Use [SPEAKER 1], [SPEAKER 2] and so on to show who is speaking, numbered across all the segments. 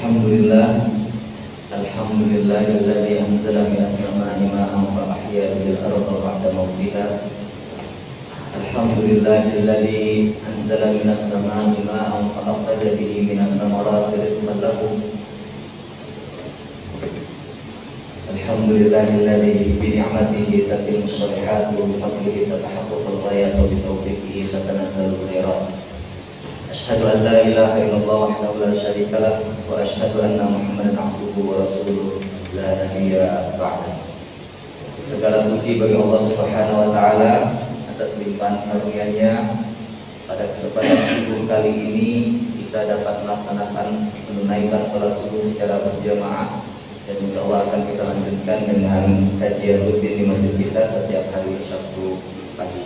[SPEAKER 1] Alhamdulillah, alhamdulillahilladzi anzala minas samaa'i maa'an fa ahya bil arda ba'da mautiha. Alhamdulillahilladzi anzala minas samaa'i maa'an fa akhraja bihi minats thamarati rizqan lakum. Alhamdulillahilladzi bi ni'matihi tatimmu shalihatu wa bi fadlihi tatahaqqaqul ghayatu wa bi tawfiqihi tatanazzalu khairat. Asyhadu an la ilaha illallah wahdahu la syarika lah wa asyhadu anna Muhammadan abduhu wa rasuluh la nabiyya ba'dah. Segala puji bagi Allah Subhanahu wa taala atas limpahan karunia-Nya. Pada kesempatan subuh kali ini kita dapat melaksanakan menunaikan salat subuh secara berjamaah, dan insyaallah akan kita lanjutkan dengan kajian rutin di masjid kita setiap hari Sabtu pagi.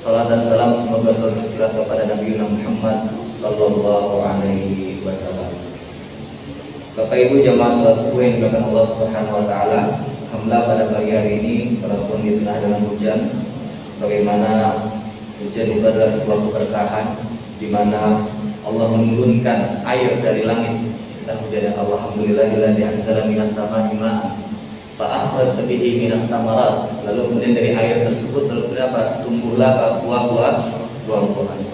[SPEAKER 1] Salat dan salam semoga selalu tercurah kepada Nabi Muhammad sallallahu alaihi wasallam. Bapak Ibu jamaah salat subuh yang dimuliakan Allah Subhanahu wa taala, alhamdulillah pada pagi hari ini walaupun di tengah dengan hujan, sebagaimana hujan itu adalah sebuah keberkahan di mana Allah menurunkan air dari langit. Dan hujan alhamdulillahilladzi anzala minas samaa'i maa'an fa akhraja bihi minats thamarat. Lalu kemudian dari air tersebut lalu apa? Tumbuhlah buah-buahan.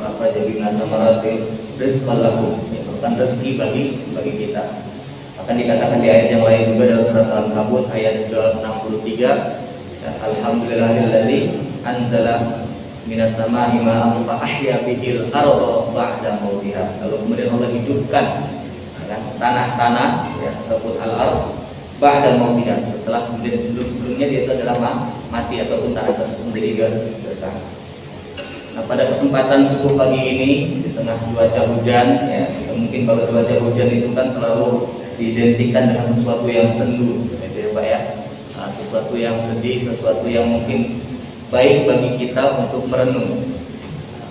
[SPEAKER 1] Fa akhraja bihi minats thamarati rizqan lakum, ya, merupakan rezeki bagi kita. Akan dikatakan di ayat yang lain juga dalam surat Al-Ankabut ayat ke-63, ya, alhamdulillahilladzi anzala minas samaa'i maa'an fa ahya bihil arda ba'da mautiha. Lalu kemudian Allah hidupkan tanah-tanah, ya, ataupun al-ard ba'da mautiha, setelah kemudian sebelumnya dia itu adalah mati ataupun tanah tersebut menjadi gersang. Nah, pada kesempatan subuh pagi ini di tengah cuaca hujan, ya, mungkin kalau cuaca hujan itu kan selalu diidentikan dengan sesuatu yang sendu, gitu ya Pak ya. Nah, sesuatu yang sedih, sesuatu yang mungkin baik bagi kita untuk merenung.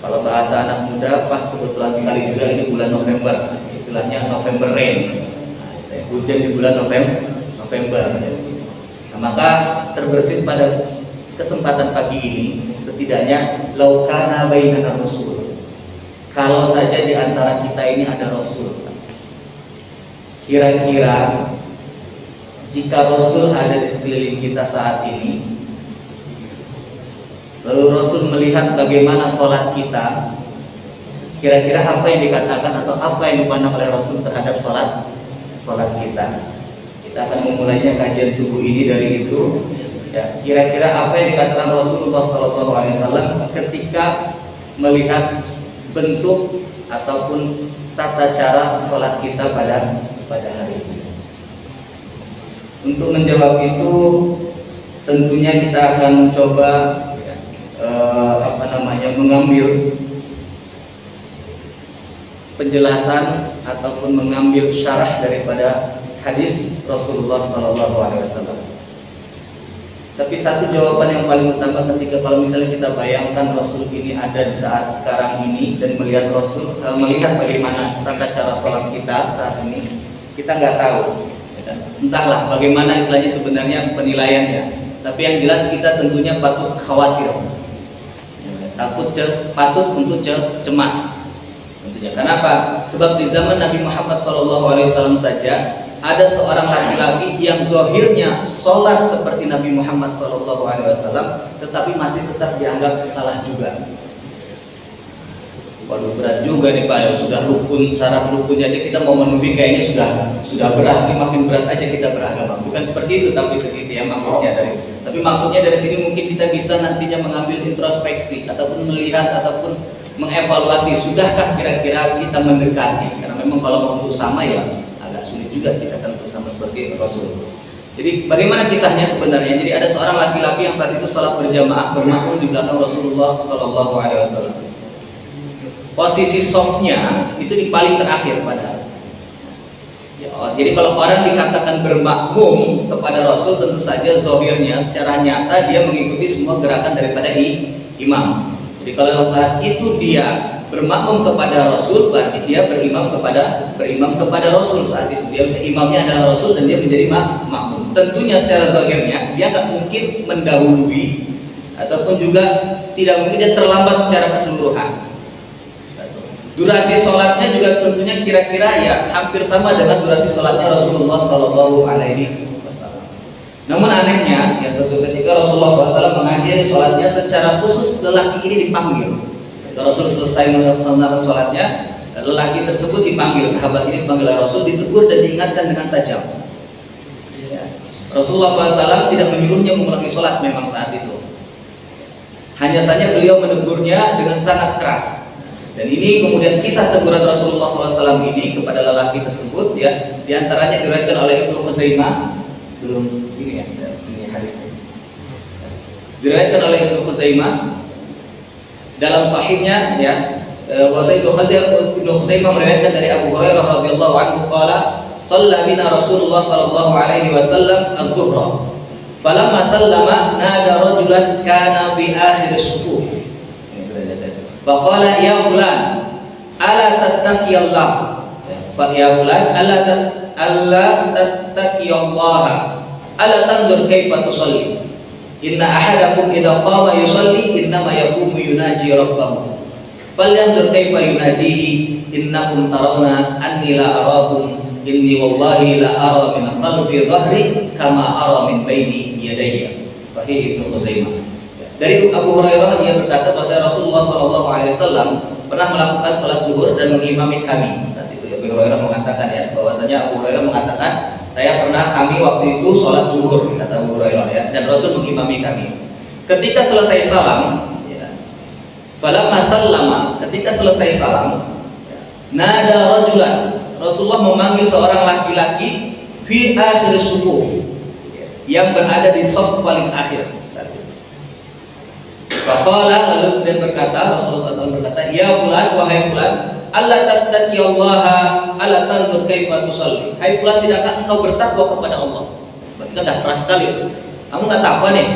[SPEAKER 1] Kalau bahasa anak muda, pas kebetulan sekali juga ini bulan November, istilahnya November rain. Nah, hujan di bulan November. Nah, maka terbersit pada kesempatan pagi ini, setidaknya laukana bainana rasul. Kalau saja di antara kita ini ada rasul, kira-kira jika rasul ada di sekeliling kita saat ini, lalu Rasul melihat bagaimana sholat kita, kira-kira apa yang dikatakan atau apa yang dipandang oleh Rasul terhadap sholat kita. Kita akan memulainya kajian subuh ini dari itu, ya, kira-kira apa yang dikatakan Rasulullah SAW ketika melihat bentuk ataupun tata cara sholat kita pada hari ini. Untuk menjawab itu tentunya kita akan coba mengambil penjelasan ataupun mengambil syarah daripada hadis Rasulullah SAW. Tapi satu jawaban yang paling utama ketika kalau misalnya kita bayangkan Rasul ini ada di saat sekarang ini dan melihat Rasul, melihat bagaimana tata cara sholat kita saat ini, kita nggak tahu, entahlah bagaimana istilahnya sebenarnya penilaiannya. Tapi yang jelas kita tentunya patut khawatir, patut untuk cemas tentunya. Kenapa? Sebab di zaman Nabi Muhammad SAW saja ada seorang laki-laki yang zahirnya sholat seperti Nabi Muhammad SAW, tetapi masih tetap dianggap salah juga. Waduh, berat juga nih Pak, sudah rukun, syarat rukunnya aja kita mau memenuhi kayaknya sudah berat, ini makin berat aja kita beragama. Bukan seperti itu, tapi begitu ya maksudnya dari sini mungkin kita bisa nantinya mengambil introspeksi ataupun melihat ataupun mengevaluasi, sudahkah kira-kira kita mendekati, karena memang kalau untuk sama ya agak sulit juga kita kan untuk sama seperti Rasul. Jadi bagaimana kisahnya sebenarnya? Jadi ada seorang laki-laki yang saat itu sholat berjamaah bermakmum di belakang Rasulullah SAW. Posisi softnya itu di paling terakhir padahal. Ya, jadi kalau orang dikatakan bermakmum kepada Rasul, tentu saja zahirnya secara nyata dia mengikuti semua gerakan daripada imam. Jadi kalau saat itu dia bermakmum kepada Rasul, berarti dia berimam kepada Rasul saat itu. Dia bisa imamnya adalah Rasul dan dia menjadi makmum. Tentunya secara zahirnya dia nggak mungkin mendahului ataupun juga tidak mungkin dia terlambat secara keseluruhan.
[SPEAKER 2] Durasi sholatnya juga tentunya kira-kira ya hampir sama dengan durasi sholatnya Rasulullah Shallallahu Alaihi Wasallam. Namun anehnya, ya suatu ketika Rasulullah SAW mengakhiri sholatnya secara khusus lelaki ini dipanggil. Ketika Rasul selesai melaksanakan sholatnya, lelaki tersebut dipanggil, sahabat ini dipanggil oleh Rasul, ditegur dan diingatkan dengan tajam. Rasulullah SAW tidak menyuruhnya mengulangi sholat memang saat itu. Hanya saja beliau menegurnya dengan sangat keras. Dan ini kemudian kisah teguran Rasulullah SAW ini kepada lelaki tersebut, ya, diantaranya diriwayatkan oleh Ibnu Khuzaimah, belum ini ya, ini hadisnya. Diriwayatkan oleh Ibnu Khuzaimah dalam sahihnya, ya, bahwa Ibnu Khuzaimah meriwayatkan dari Abu Hurairah radhiyallahu anhu qala shalla bina Rasulullah sallallahu alaihi wasallam adh-dhuhra falamma sallama nada rajulan kana fi akhir as-sufuf faqala ya fulan ala tattaqiyallah ya fulan ala tattaqiyallah ala tanzur kaifa tusalli inna ahadakum idza qama yusalli innama yaqumu yunaji rabbahu falyanzur kaifa yunajihi innakum tarawna anni la arakum inni wallahi la ara min khalfi dhahri kama ara min baini yadayya. Sahih Ibnu Khuzaimah. Dari Abu Hurairah, ia berkata bahwa Rasulullah SAW pernah melakukan salat zuhur dan mengimami kami. Saat itu Abu Hurairah mengatakan, ya, bahwasanya Abu Hurairah mengatakan, saya pernah kami waktu itu salat zuhur, kata Abu Hurairah, ya, dan Rasul mengimami kami. Ketika selesai salam, ya, falamma sallama, ketika selesai salam, nada rajulan, Rasulullah memanggil seorang laki-laki fi akhir sufuf, yang berada di saf paling akhir. Faqala, lalu kemudian berkata, Rasulullah SAW berkata, ya fulan, wahai fulan, alla tattaqiyallaha alla tanzur kaifa tusalli. Hai fulan, tidakkah engkau bertakwa kepada Allah? Berarti kan dah keras sekali. Kamu enggak takwa nih.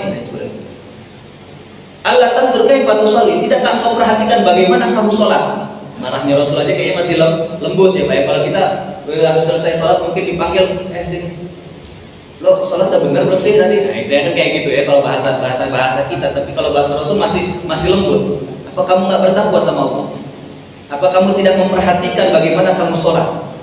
[SPEAKER 2] Alla tanzur kaifa tusalli, tidakkah engkau perhatikan bagaimana kamu sholat? Marahnya Rasul aja kayaknya masih lembut ya Pak ya. Kalau kita habis selesai sholat mungkin dipanggil, sini, lo sholat udah benar belum sih tadi? Nah, saya kan kayak gitu ya kalau bahasa kita. Tapi kalau bahasa Rasul masih lembut. Apa kamu nggak bertakwa sama Allah? Apa kamu tidak memperhatikan bagaimana kamu sholat?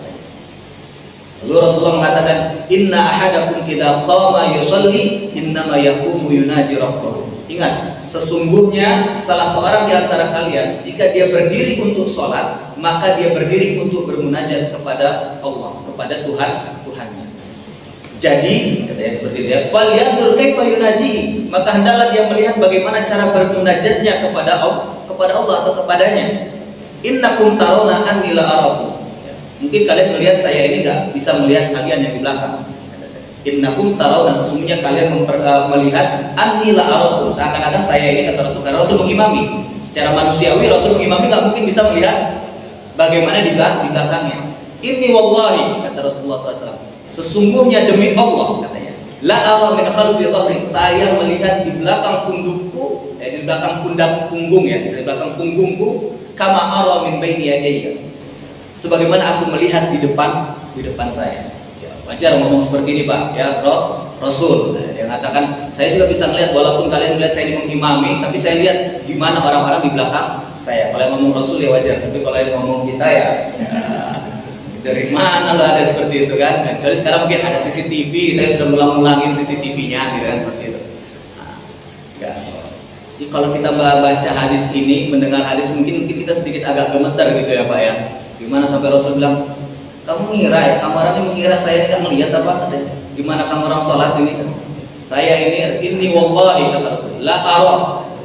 [SPEAKER 2] Lalu Rasulullah mengatakan, inna ahadakum idza qama yusalli innama yaqumu yunaji rabbahu. Ingat, sesungguhnya salah seorang di antara kalian jika dia berdiri untuk sholat, maka dia berdiri untuk bermunajat kepada Allah, kepada Tuhannya. Jadi, katanya seperti itu ya, falyanzur kaifa yunaji, maka hendaklah dia melihat bagaimana cara bermunajatnya kepada Allah atau kepadanya. Innakum tarawna anni la arakum. Mungkin kalian melihat saya ini enggak bisa melihat kalian yang di belakang. Innakum tarawna, sesungguhnya kalian melihat anni la arakum, seakan-akan saya ini, kata Rasul, karena Rasul mengimami. Secara manusiawi Rasul mengimami enggak mungkin bisa melihat bagaimana di belakangnya. Inni wallahi, kata Rasulullah SAW, sesungguhnya demi Allah, katanya, la ara min khalfi dhahri, saya melihat di belakang pundukku, di belakang punggung ya, di belakang punggungku, kama ara min baini yadayya, sebagaimana aku melihat di depan saya. Ya, wajar ngomong seperti ini Pak, ya, Rasul. Dia mengatakan, saya juga bisa melihat walaupun kalian melihat saya mengimami, tapi saya lihat gimana orang-orang di belakang saya. Kalau yang ngomong Rasul ya wajar, tapi kalau yang ngomong kita ya dari mana lah ada seperti itu kan? Kecuali sekarang mungkin ada CCTV, saya sudah ngulang-ngulangin CCTV-nya, gitu kan, seperti itu. Nah, ya. Jadi kalau kita baca hadis ini, mendengar hadis mungkin kita sedikit agak gemeter gitu ya Pak ya. Gimana sampai Rasul bilang, kamu mengira ya, kamu orang ini mengira saya ini nggak melihat apa? Katanya. Gimana kamu orang sholat ini? Saya ini wallahi, kata Rasul, la ara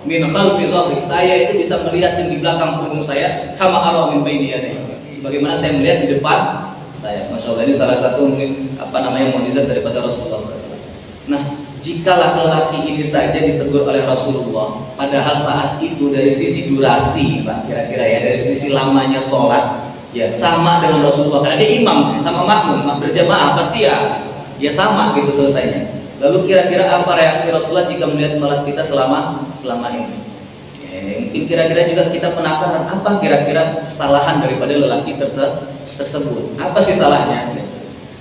[SPEAKER 2] min khalfi dhahri, saya itu bisa melihat yang di belakang punggung saya, kama ara min baini yadayya, bagaimana saya melihat di depan saya. Masya Allah, ini salah satu mungkin mukjizat daripada Rasulullah SAW. Nah, jika laki-laki ini saja ditegur oleh Rasulullah, padahal saat itu dari sisi durasi, Pak, kira-kira ya, dari sisi lamanya sholat, ya sama dengan Rasulullah, karena dia imam sama makmum, berjamaah pasti ya sama gitu selesainya. Lalu kira-kira apa reaksi Rasulullah jika melihat sholat kita selama ini? Mungkin kira-kira juga kita penasaran apa kira-kira kesalahan daripada lelaki tersebut. Apa sih salahnya?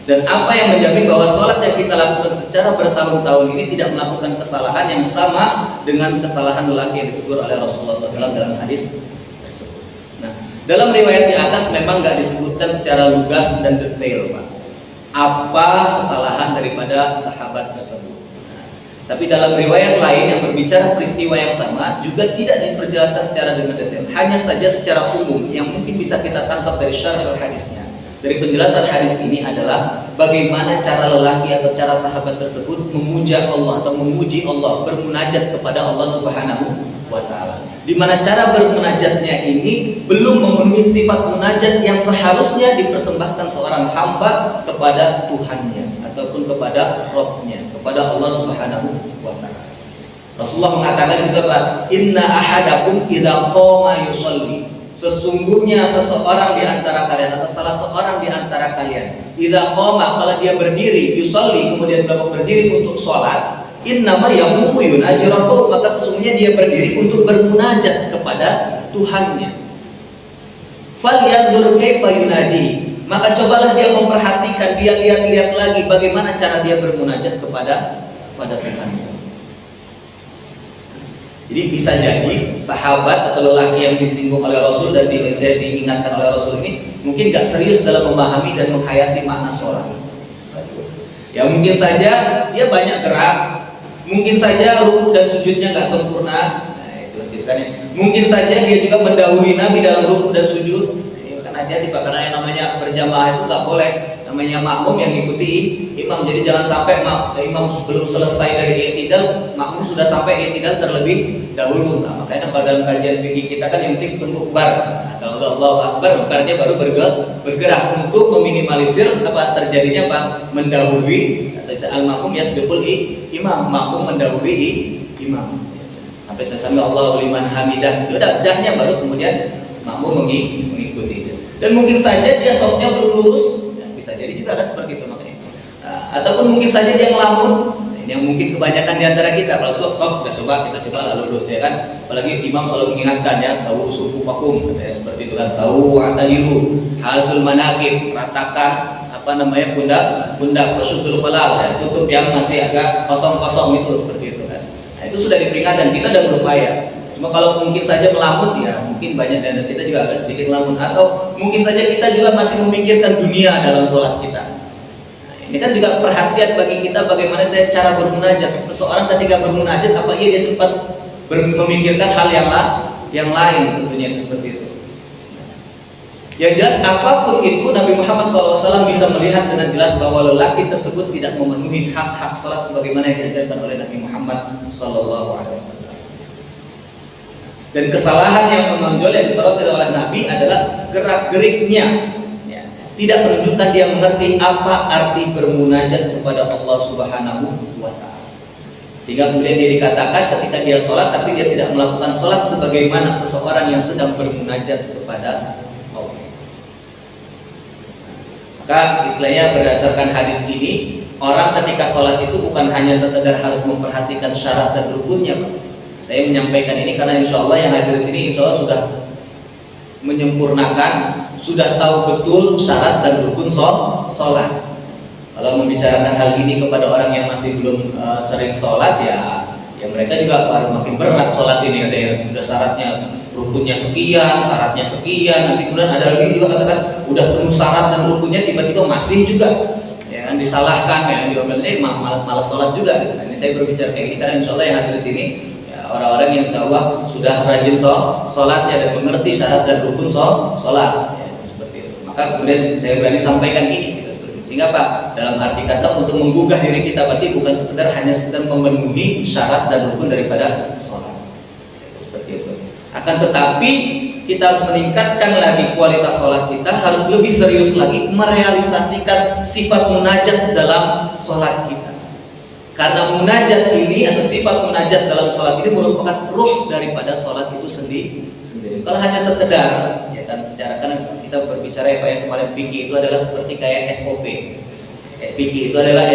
[SPEAKER 2] Dan apa yang menjamin bahwa sholat yang kita lakukan secara bertahun-tahun ini tidak melakukan kesalahan yang sama dengan kesalahan lelaki yang ditegur oleh Rasulullah SAW dalam hadis tersebut. Nah, Dalam riwayat di atas memang nggak disebutkan secara lugas dan detail, Pak, apa kesalahan daripada sahabat tersebut. Tapi dalam riwayat lain yang berbicara peristiwa yang sama juga tidak diperjelaskan secara dengan detail. Hanya saja secara umum yang mungkin bisa kita tangkap dari syarah hadisnya. Dari penjelasan hadis ini adalah bagaimana cara lelaki atau cara sahabat tersebut memuja Allah atau memuji Allah, bermunajat kepada Allah Subhanahu wa taala. Di mana cara bermunajatnya ini belum memenuhi sifat munajat yang seharusnya dipersembahkan seorang hamba kepada Tuhannya ataupun kepada Rabb-nya, kepada Allah Subhanahu wa taala. Rasulullah mengatakan di situ, Pak, "Inna ahadakum idza qama yusalli." Sesungguhnya seseorang di antara kalian atau salah seorang di antara kalian, idza qama, kalau dia berdiri, yusalli, kemudian berdiri untuk sholat, innama yaqumu yunaji rabbahu, maka sesungguhnya dia berdiri untuk bermunajat kepada Tuhannya. Falyanzur kaifa yunaji, maka cobalah dia memperhatikan, dia lihat-lihat lagi bagaimana cara dia bermunajat kepada Tuhannya. Jadi bisa jadi sahabat atau lelaki yang disinggung oleh Rasul dan diingatkan oleh Rasul ini mungkin gak serius dalam memahami dan menghayati makna sholat. Ya mungkin saja dia banyak gerak, mungkin saja ruku dan sujudnya gak sempurna. Seperti itu kan ya. Mungkin saja dia juga mendahului Nabi dalam ruku dan sujud. Hati-hati Pak, karena yang namanya berjamaah itu nggak boleh, namanya makmum yang ngikuti imam. Jadi jangan sampai imam belum selesai dari i'tidal, makmum sudah sampai i'tidal terlebih dahulu. Nah, makanya kalau dalam kajian fikih kita kan yang penting tunggu bar. Nah, kalau Allahu Akbar, barnya baru bergerak untuk meminimalisir apa terjadinya Pak, mendahului atau al-makmum yasbiqul imam, makmum mendahului imam. Sampai selesai Allahu liman hamidah, itu dahnya baru kemudian makmum mengikuti. Dan mungkin saja dia softnya belum lurus, ya, bisa jadi juga kan seperti itu makanya. Ataupun mungkin saja dia ngelamun, ini yang mungkin kebanyakan di antara kita. Kalau soft udah kita coba lah lurus ya kan. Apalagi imam selalu mengingatkan ya, sawu sufufakum, ya, seperti itu kan, sawu atadilu, hasul manakib, ratakan apa namanya pundak wasyuddul falal, ya, tutup yang masih agak kosong-kosong itu seperti itu kan. Nah, itu sudah diperingatkan, kita udah berupaya. Cuma kalau mungkin saja melamun, ya mungkin banyak dari kita juga agak sedikit melamun, atau mungkin saja kita juga masih memikirkan dunia dalam sholat kita. Nah, ini kan juga perhatian bagi kita bagaimana saya cara bermunajat. Seseorang ketika bermunajat, apa iya dia sempat memikirkan hal yang lain, tentunya itu seperti itu. Yang jelas apapun itu Nabi Muhammad SAW bisa melihat dengan jelas bahwa lelaki tersebut tidak memenuhi hak-hak sholat sebagaimana yang diajarkan oleh Nabi Muhammad SAW. Dan kesalahan yang menonjol yang disoroti oleh Nabi adalah gerak-geriknya, ya, tidak menunjukkan dia mengerti apa arti bermunajat kepada Allah Subhanahu wa taala. Sehingga kemudian dia dikatakan ketika dia sholat tapi dia tidak melakukan sholat sebagaimana seseorang yang sedang bermunajat kepada Allah. Maka istilahnya berdasarkan hadis ini, orang ketika sholat itu bukan hanya sekedar harus memperhatikan syarat dan rukunnya, Pak. Saya menyampaikan ini karena insya Allah yang hadir di sini insya Allah sudah menyempurnakan, sudah tahu betul syarat dan rukun sholat. Kalau membicarakan hal ini kepada orang yang masih belum sering sholat, ya mereka juga baru makin berat sholat ini. Ada yang udah syaratnya rukunnya sekian, syaratnya sekian, nanti kemudian ada lagi juga katakan udah penuh syarat dan rukunnya tiba-tiba masih juga, ya kan, disalahkan, ya diomelin malas sholat juga. Gitu. Nah, ini saya berbicara kayak gini karena insya Allah yang hadir di sini orang-orang yang insya Allah sudah rajin sholatnya dan mengerti syarat dan rukun sholat, ya, seperti itu. Maka kemudian saya berani sampaikan ini, gitu, seperti itu. Sehingga Pak, dalam arti kata untuk menggugah diri kita berarti bukan hanya sekedar memenuhi syarat dan rukun daripada sholat, ya, seperti itu. Akan tetapi kita harus meningkatkan lagi kualitas sholat kita, harus lebih serius lagi merealisasikan sifat munajat dalam sholat kita. Karena munajat ini atau sifat munajat dalam sholat ini merupakan ruh daripada sholat itu sendiri. Kalau hanya sekedar, ya kan, secara kan kita berbicara ya Pak, yang kemarin fikih itu adalah seperti kayak SOP. Fikih itu adalah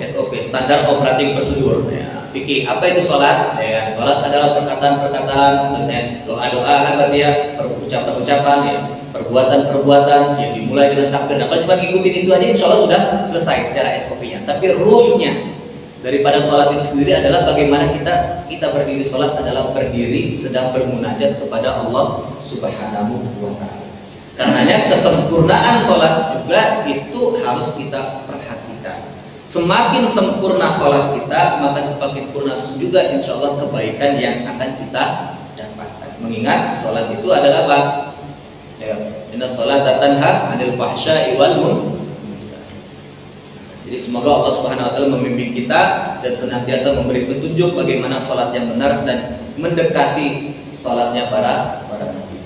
[SPEAKER 2] SOP, standar operating procedure. Ya, fikih apa itu sholat? Ya, sholat adalah perkataan-perkataan, misalnya doa-doa kan berarti ya, ucapan-ucapan, ya, perbuatan-perbuatan yang dimulai dengan takbir. Nah, kalau cuma ngikutin itu aja, insya Allah sudah selesai secara SOP-nya. Tapi ruhnya daripada sholat itu sendiri adalah bagaimana kita berdiri sholat adalah berdiri sedang bermunajat kepada Allah Subhanahu wa taala. Karenanya kesempurnaan sholat juga itu harus kita perhatikan. Semakin sempurna sholat kita, maka semakin sempurna juga insya Allah kebaikan yang akan kita dapatkan. Mengingat sholat itu adalah apa? Ya, inna sholata tanha 'anil fahsya'i wal munkar. Jadi semoga Allah Subhanahu wa taala membimbing kita dan senantiasa memberi petunjuk bagaimana sholat yang benar dan mendekati sholatnya para nabi.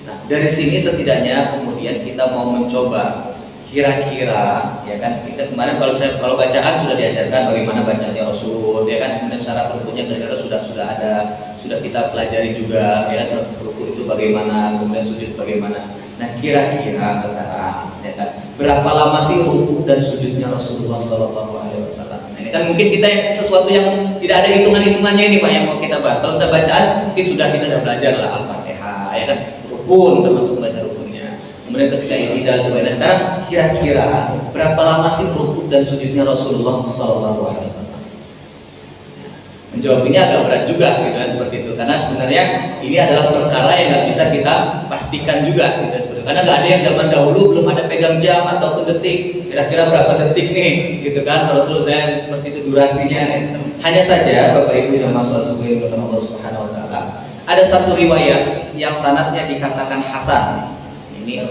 [SPEAKER 2] Nah, dari sini setidaknya kemudian kita mau mencoba kira-kira, ya kan, kita kemarin kalau bacaan sudah diajarkan bagaimana bacanya Rasul, ya kan, kemudian syarat rukunya kira-kira sudah ada, sudah kita pelajari juga, ya, syarat ruku itu bagaimana, kemudian sujud bagaimana. Nah, kira-kira sekarang, ya kan, berapa lama sih ruku dan sujudnya Rasulullah SAW? Nah, ini kan mungkin kita yang sesuatu yang tidak ada hitungan-hitungannya ini Pak yang mau kita bahas. Kalau misalnya bacaan mungkin sudah kita belajar lah Al-Fatihah, ya kan, rukun termasuk baca rukunnya. Kemudian ketika i'tidal kemudian sekarang kira-kira berapa lama sih rukuk dan sujudnya Rasulullah SAW? Menjawab ini agak berat juga gitu kan, seperti itu, karena sebenarnya ini adalah perkara yang nggak bisa kita pastikan juga gitu, seperti itu. Karena nggak ada yang zaman dahulu belum ada pegang jam ataupun detik, kira-kira berapa detik nih gitu kan Rasul saya seperti itu durasinya. Hanya saja Bapak Ibu jamaah sholat subuh yang Allah Subhanahu wa taala, ada satu riwayat yang sanadnya dikatakan hasan. Ini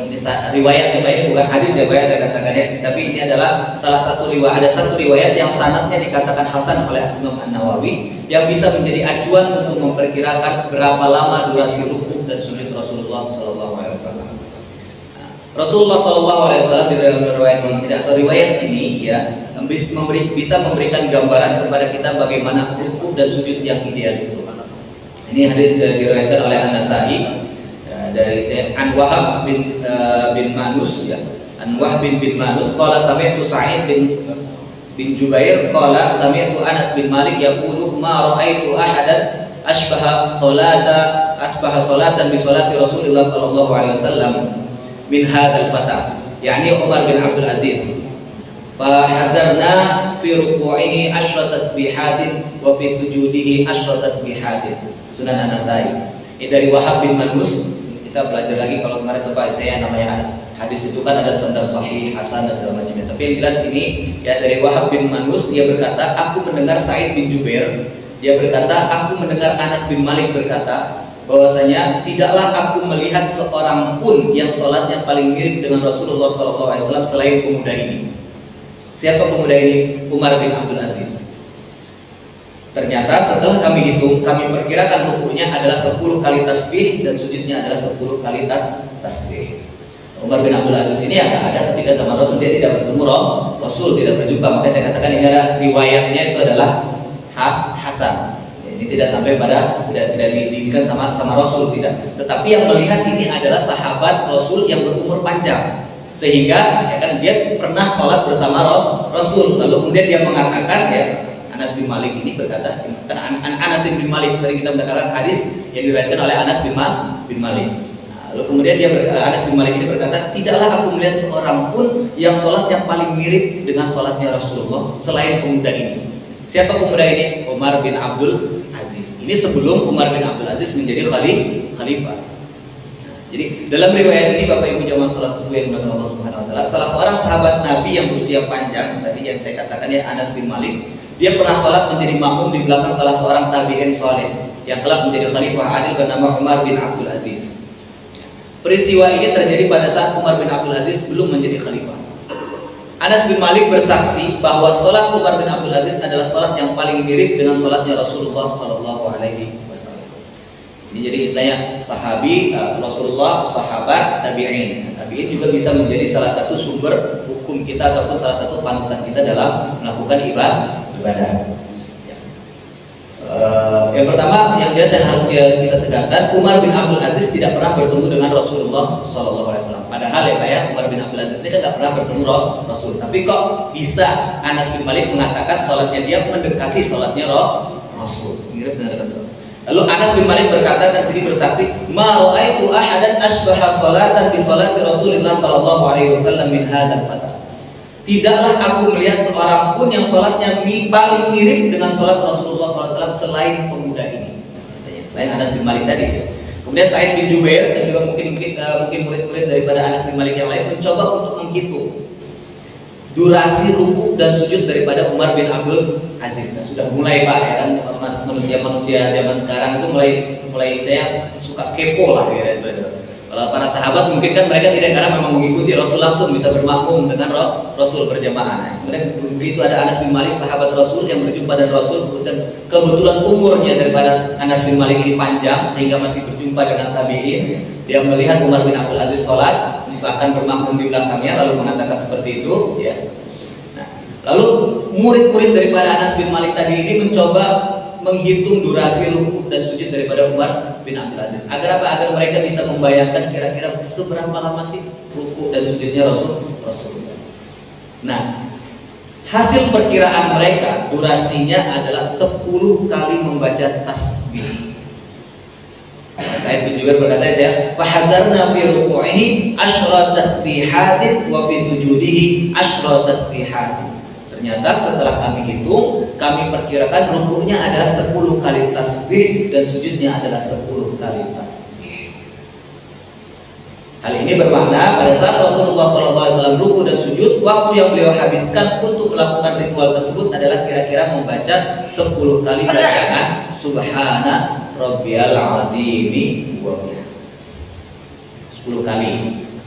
[SPEAKER 2] riwayat ya Pak, ini bukan hadis ya Pak ya, saya katakan ya, tapi ini adalah salah satu riwayat. Ada satu riwayat yang sanadnya dikatakan hasan oleh Imam An-Nawawi yang bisa menjadi acuan untuk memperkirakan berapa lama durasi rukuk dan sujud Rasulullah SAW. Rasulullah SAW di dalam riwayat ini ya bisa memberikan gambaran kepada kita bagaimana rukuk dan sujud yang ideal itu. Ini hadis diriwayatkan oleh An-Nasa'i dari An Wahab bin Manus ya. An Wahab bin Manus qala sami'tu Sa'id bin Jubair qala sami'tu Anas bin Malik yaqulu ma ra'aitu ahadan asbaha salatan bi salati Rasulullah sallallahu alaihi wasallam min hadzal fata, yakni Umar bin Abdul Aziz. Fa hazarna fi ruku'ihi 10 tasbihatin wa fi sujudihi 10 tasbihatin. Sunan An-Nasa'i. Ini dari Wahab bin Manus. Kita belajar lagi kalau kemarin tempat saya namanya hadis itu kan ada standar sahih, hasan dan segala macamnya. Tapi yang jelas ini ya dari Wahab bin Manus, dia berkata, aku mendengar Sa'id bin Jubair, dia berkata, aku mendengar Anas bin Malik berkata bahwasanya tidaklah aku melihat seorang pun yang sholatnya paling mirip dengan Rasulullah SAW selain pemuda ini. Siapa pemuda ini? Umar bin Abdul Aziz. Ternyata setelah kami hitung, kami perkirakan rukuknya adalah 10 kali tasbih dan sujudnya adalah 10 kali tasbih. Umar bin Abdul Aziz ini yang ada ketika zaman Rasul, dia tidak bertemu Rasul, tidak berjumpa. Makanya saya katakan ini ada riwayatnya itu adalah hasan. Ini tidak sampai pada tidak diinginkan sama Rasul, tidak. Tetapi yang melihat ini adalah sahabat Rasul yang berumur panjang, sehingga ya kan dia pernah sholat bersama Rasul. Lalu kemudian dia mengatakan ya, Anas bin Malik ini berkata, karena Anas bin Malik sering kita mendengarkan hadis yang diriwayatkan oleh Anas bin Malik. Lalu kemudian Anas bin Malik ini berkata, tidaklah aku melihat seorang pun yang sholat yang paling mirip dengan sholatnya Rasulullah selain pemuda ini. Siapa pemuda ini? Umar bin Abdul Aziz. Ini sebelum Umar bin Abdul Aziz menjadi khalifah. Jadi dalam riwayat ini Bapak Ibu jamaah salat subuh yang dimuliakan Allah Subhanahu wa taala, salah seorang sahabat Nabi yang berusia panjang tadi yang saya katakan ya, Anas bin Malik, dia pernah salat menjadi makmum di belakang salah seorang tabi'in saleh yang kelak menjadi khalifah adil bernama Umar bin Abdul Aziz. Peristiwa ini terjadi pada saat Umar bin Abdul Aziz belum menjadi khalifah. Anas bin Malik bersaksi bahwa salat Umar bin Abdul Aziz adalah salat yang paling mirip dengan salatnya Rasulullah sallallahu alaihi wasallam. Ini jadi istilahnya sahabi Rasulullah, sahabat, tabi'in. Tabi'in juga bisa menjadi salah satu sumber hukum kita ataupun salah satu panutan kita dalam melakukan ibadah. Yang pertama yang jelas yang harus kita tegaskan, Umar bin Abdul Aziz tidak pernah bertemu dengan Rasulullah SAW. Padahal ya Pak ya, Umar bin Abdul Aziz ini kan tidak pernah bertemu Rasul. Tapi kok bisa Anas bin Malik mengatakan sholatnya dia mendekati sholatnya Rasul, mirip dengan Rasul. Lalu Anas bin Malik berkata dan sini bersaksi, "Ma ra'aitu ahadan asbaha salatan bi salati Rasulillah sallallahu alaihi wasallam min hadzal fata." Tidaklah aku melihat seorang pun yang salatnya paling mirip dengan salat Rasulullah SAW selain pemuda ini. Selain Anas bin Malik tadi. Kemudian Sa'id bin Jubair dan juga mungkin mungkin murid-murid daripada Anas bin Malik yang lain mencoba untuk menghitung durasi ruku dan sujud daripada Umar bin Abdul Aziz. Nah, sudah mulai Pak ya kan, manusia-manusia zaman sekarang itu mulai saya suka kepo lah ya. Kalau para sahabat mungkin kan mereka tidak, karena memang mengikuti Rasul langsung bisa bermakmum dengan Rasul berjamaah. Nah, kemudian begitu ada Anas bin Malik sahabat Rasul yang berjumpa dengan Rasul, dan kebetulan umurnya daripada Anas bin Malik ini panjang sehingga masih berjumpa dengan tabi'in. Dia melihat Umar bin Abdul Aziz sholat, bahkan bermakmum di belakangnya, lalu mengatakan seperti itu. Yes. Nah, lalu murid-murid daripada Anas bin Malik tadi ini mencoba menghitung durasi ruku dan sujud daripada Umar bin Abdul Aziz. Agar apa? Agar mereka bisa membayangkan kira-kira seberapa lama sih ruku dan sujudnya Rasulullah. Nah, hasil perkiraan mereka durasinya adalah 10 kali membaca tasbih. Said bin Jubair berkata, "Fahazarna fi ruku'ihi asyra tasbihatin wa fi sujudihi asyra tasbihatin." Ternyata setelah kami hitung, kami perkirakan rukuknya adalah 10 kali tasbih dan sujudnya adalah 10 kali tasbih. Hal ini bermakna pada saat Rasulullah SAW ruku dan sujud, waktu yang beliau habiskan untuk melakukan ritual tersebut adalah kira-kira membaca 10 kali bacaan Subhana Rabbiyal Azimi wa bihamdihi. 10 kali.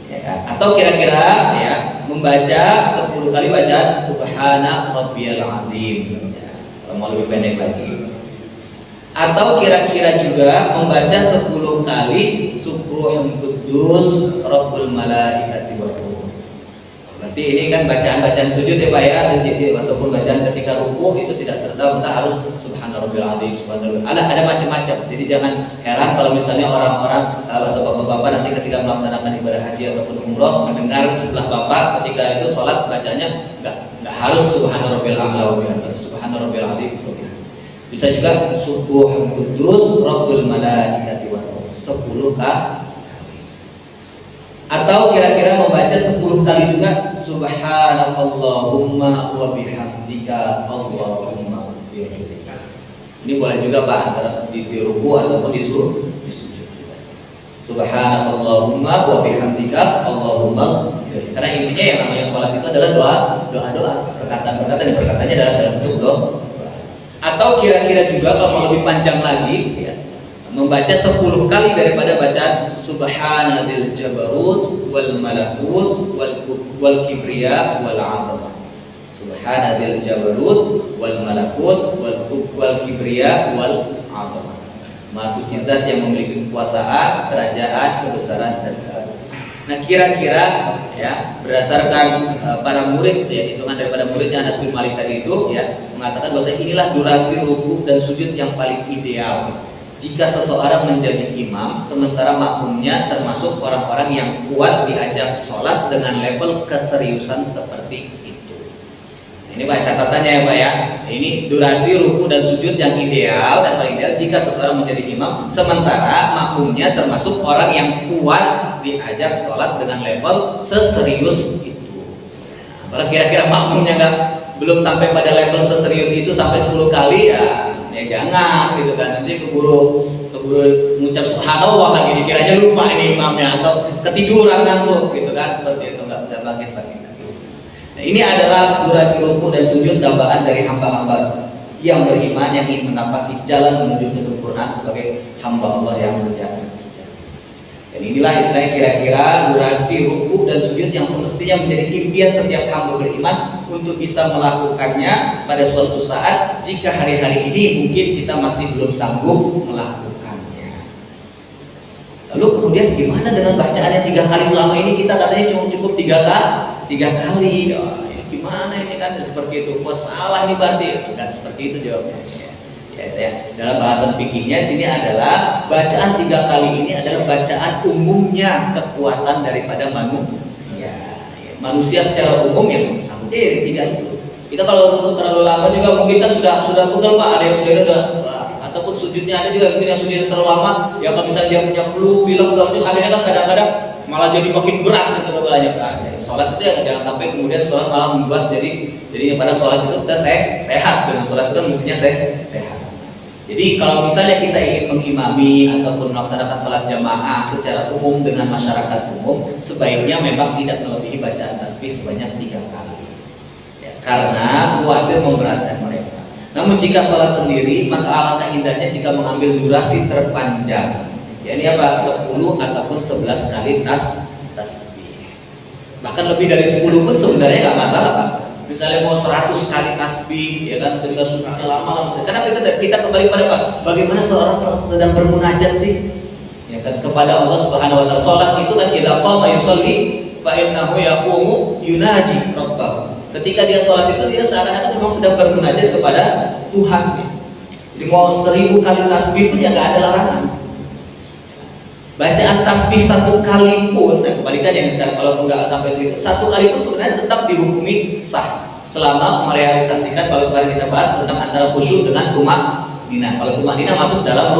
[SPEAKER 2] Ya kan? Atau kira-kira ya membaca 10 kali bacaan Subhana Rabbiyal Azim saja, kalau mau lebih pendek lagi. Atau kira-kira juga membaca 10 kali Subuhun Quddus Rabbul Malaikati wa Ruh. Berarti ini kan bacaan-bacaan sujud ya Pak ya, jadi ataupun bacaan ketika ruku itu tidak serta-merta harus Subhana Rabbiyal Azim, Subhanallah. Ada macam-macam. Jadi jangan heran kalau misalnya orang-orang atau bapak-bapak nanti ketika melaksanakan ibadah haji ataupun umroh mendengar sebelah bapak ketika itu sholat bacanya nggak harus Subhana Rabbiyal A'la wa bihamdihi, Subhana Rabbiyal Azim. Bisa juga Subuhun Quddus Rabbul Malaikati wa Ruh 10 kali. Atau kira-kira membaca 10 kali juga Subhanakallahumma wa bihamdika Allahumma ighfirli. Ini boleh juga Pak, antara di ruku ataupun di sujud. Subhanakallahumma wa bihamdika Allahumma ighfirli. Karena intinya yang namanya sholat itu adalah doa, perkataan-perkataan yang perkataannya dalam bentuk doa. Atau kira-kira juga kalau mau lebih panjang lagi ya, membaca 10 kali daripada bacaan Subhanadzil Jabarut wal Malakut wal Kibriya wal 'Azamah. Subhanadzil Jabarut wal Malakut wal Kibriya wal 'Azamah. Maha suci zat yang memiliki kekuasaan, kerajaan, kebesaran dan keagungan. Nah, kira-kira ya berdasarkan para murid ya, hitungan daripada muridnya Anas bin Malik tadi itu ya mengatakan bahwa inilah durasi ruku dan sujud yang paling ideal jika seseorang menjadi imam sementara makmumnya termasuk orang-orang yang kuat diajak sholat dengan level keseriusan seperti itu. Nah, ini Pak catatannya ya Pak ya. Ini durasi ruku dan sujud yang ideal dan paling ideal jika seseorang menjadi imam sementara makmumnya termasuk orang yang kuat diajak sholat dengan level seserius itu. Nah, kalau kira-kira makmumnya belum sampai pada level seserius itu sampai 10 kali ya jangan gitu kan, nanti keburu mengucap subhanallah lagi dikiranya lupa ini imamnya atau ketiduran ngantuk gitu kan, seperti itu nggak bangkit. Nah, ini adalah durasi ruku dan sujud dambaan dari hamba-hamba yang beriman yang ingin menapaki jalan menuju kesempurnaan sebagai hamba Allah yang sejati. Dan inilah istilahnya kira-kira durasi ruku dan sujud yang semestinya menjadi impian setiap hamba beriman untuk bisa melakukannya pada suatu saat jika hari-hari ini mungkin kita masih belum sanggup melakukannya. Lalu kemudian gimana dengan bacaan yang 3 kali? Selama ini kita katanya cukup 3 kali. Oh, ini gimana ini kan seperti itu? Wah, salah nih berarti. Bukan seperti itu jawabnya. Ya, saya dalam bahasan fikihnya sini adalah bacaan 3 kali ini adalah bacaan umumnya kekuatan daripada manusia. Ya, manusia secara umum yang sanggup 3 itu. Kita kalau ruku terlalu lama juga mungkin kan sudah pegel Pak, ada yang sudah ataupun sujudnya ada juga mungkin yang sujudnya terlalu lama. Ya kalau misalnya dia punya flu, pilek segala macam, akhirnya kan kadang-kadang malah jadi makin berat gitu kepalanya Pak. Sholat itu ya jangan sampai kemudian sholat malah membuat jadi pada sholat itu kita sehat, dengan sholat itu mestinya sehat. Jadi kalau misalnya kita ingin mengimami ataupun melaksanakan sholat jamaah secara umum dengan masyarakat umum, sebaiknya memang tidak melebihi bacaan tasbih sebanyak 3 kali. Ya, karena khawatir memberatkan mereka. Namun jika sholat sendiri, maka alangkah indahnya jika mengambil durasi terpanjang. Ya, ini apa? 10 ataupun 11 kali tasbih. Bahkan lebih dari 10 pun sebenarnya nggak masalah, Pak. Misalnya mau 100 kali tasbih, ya kan, ketika sujudnya lama sekali. Karena kita kembali pada Pak, bagaimana seorang sedang bermunajat sih, ya kan, kepada Allah Subhanahu Wa Taala. Sholat itu kan idza qama yusolli fa innahu yaqumu yunaji rabbahu. Ketika dia sholat itu dia seakan-akan memang sedang bermunajat kepada Tuhan. Jadi mau 1000 kali tasbih pun ya nggak ada larangan. Bacaan tasbih 1 kali pun, nah kebalikannya yang sekarang kalau nggak sampai segitu, 1 kali pun sebenarnya tetap dihukumi sah selama merealisasikan. Kalau kemarin kita bahas tentang antara khusyuk dengan tumak-ninah. Kalau tumak-ninah masuk dalam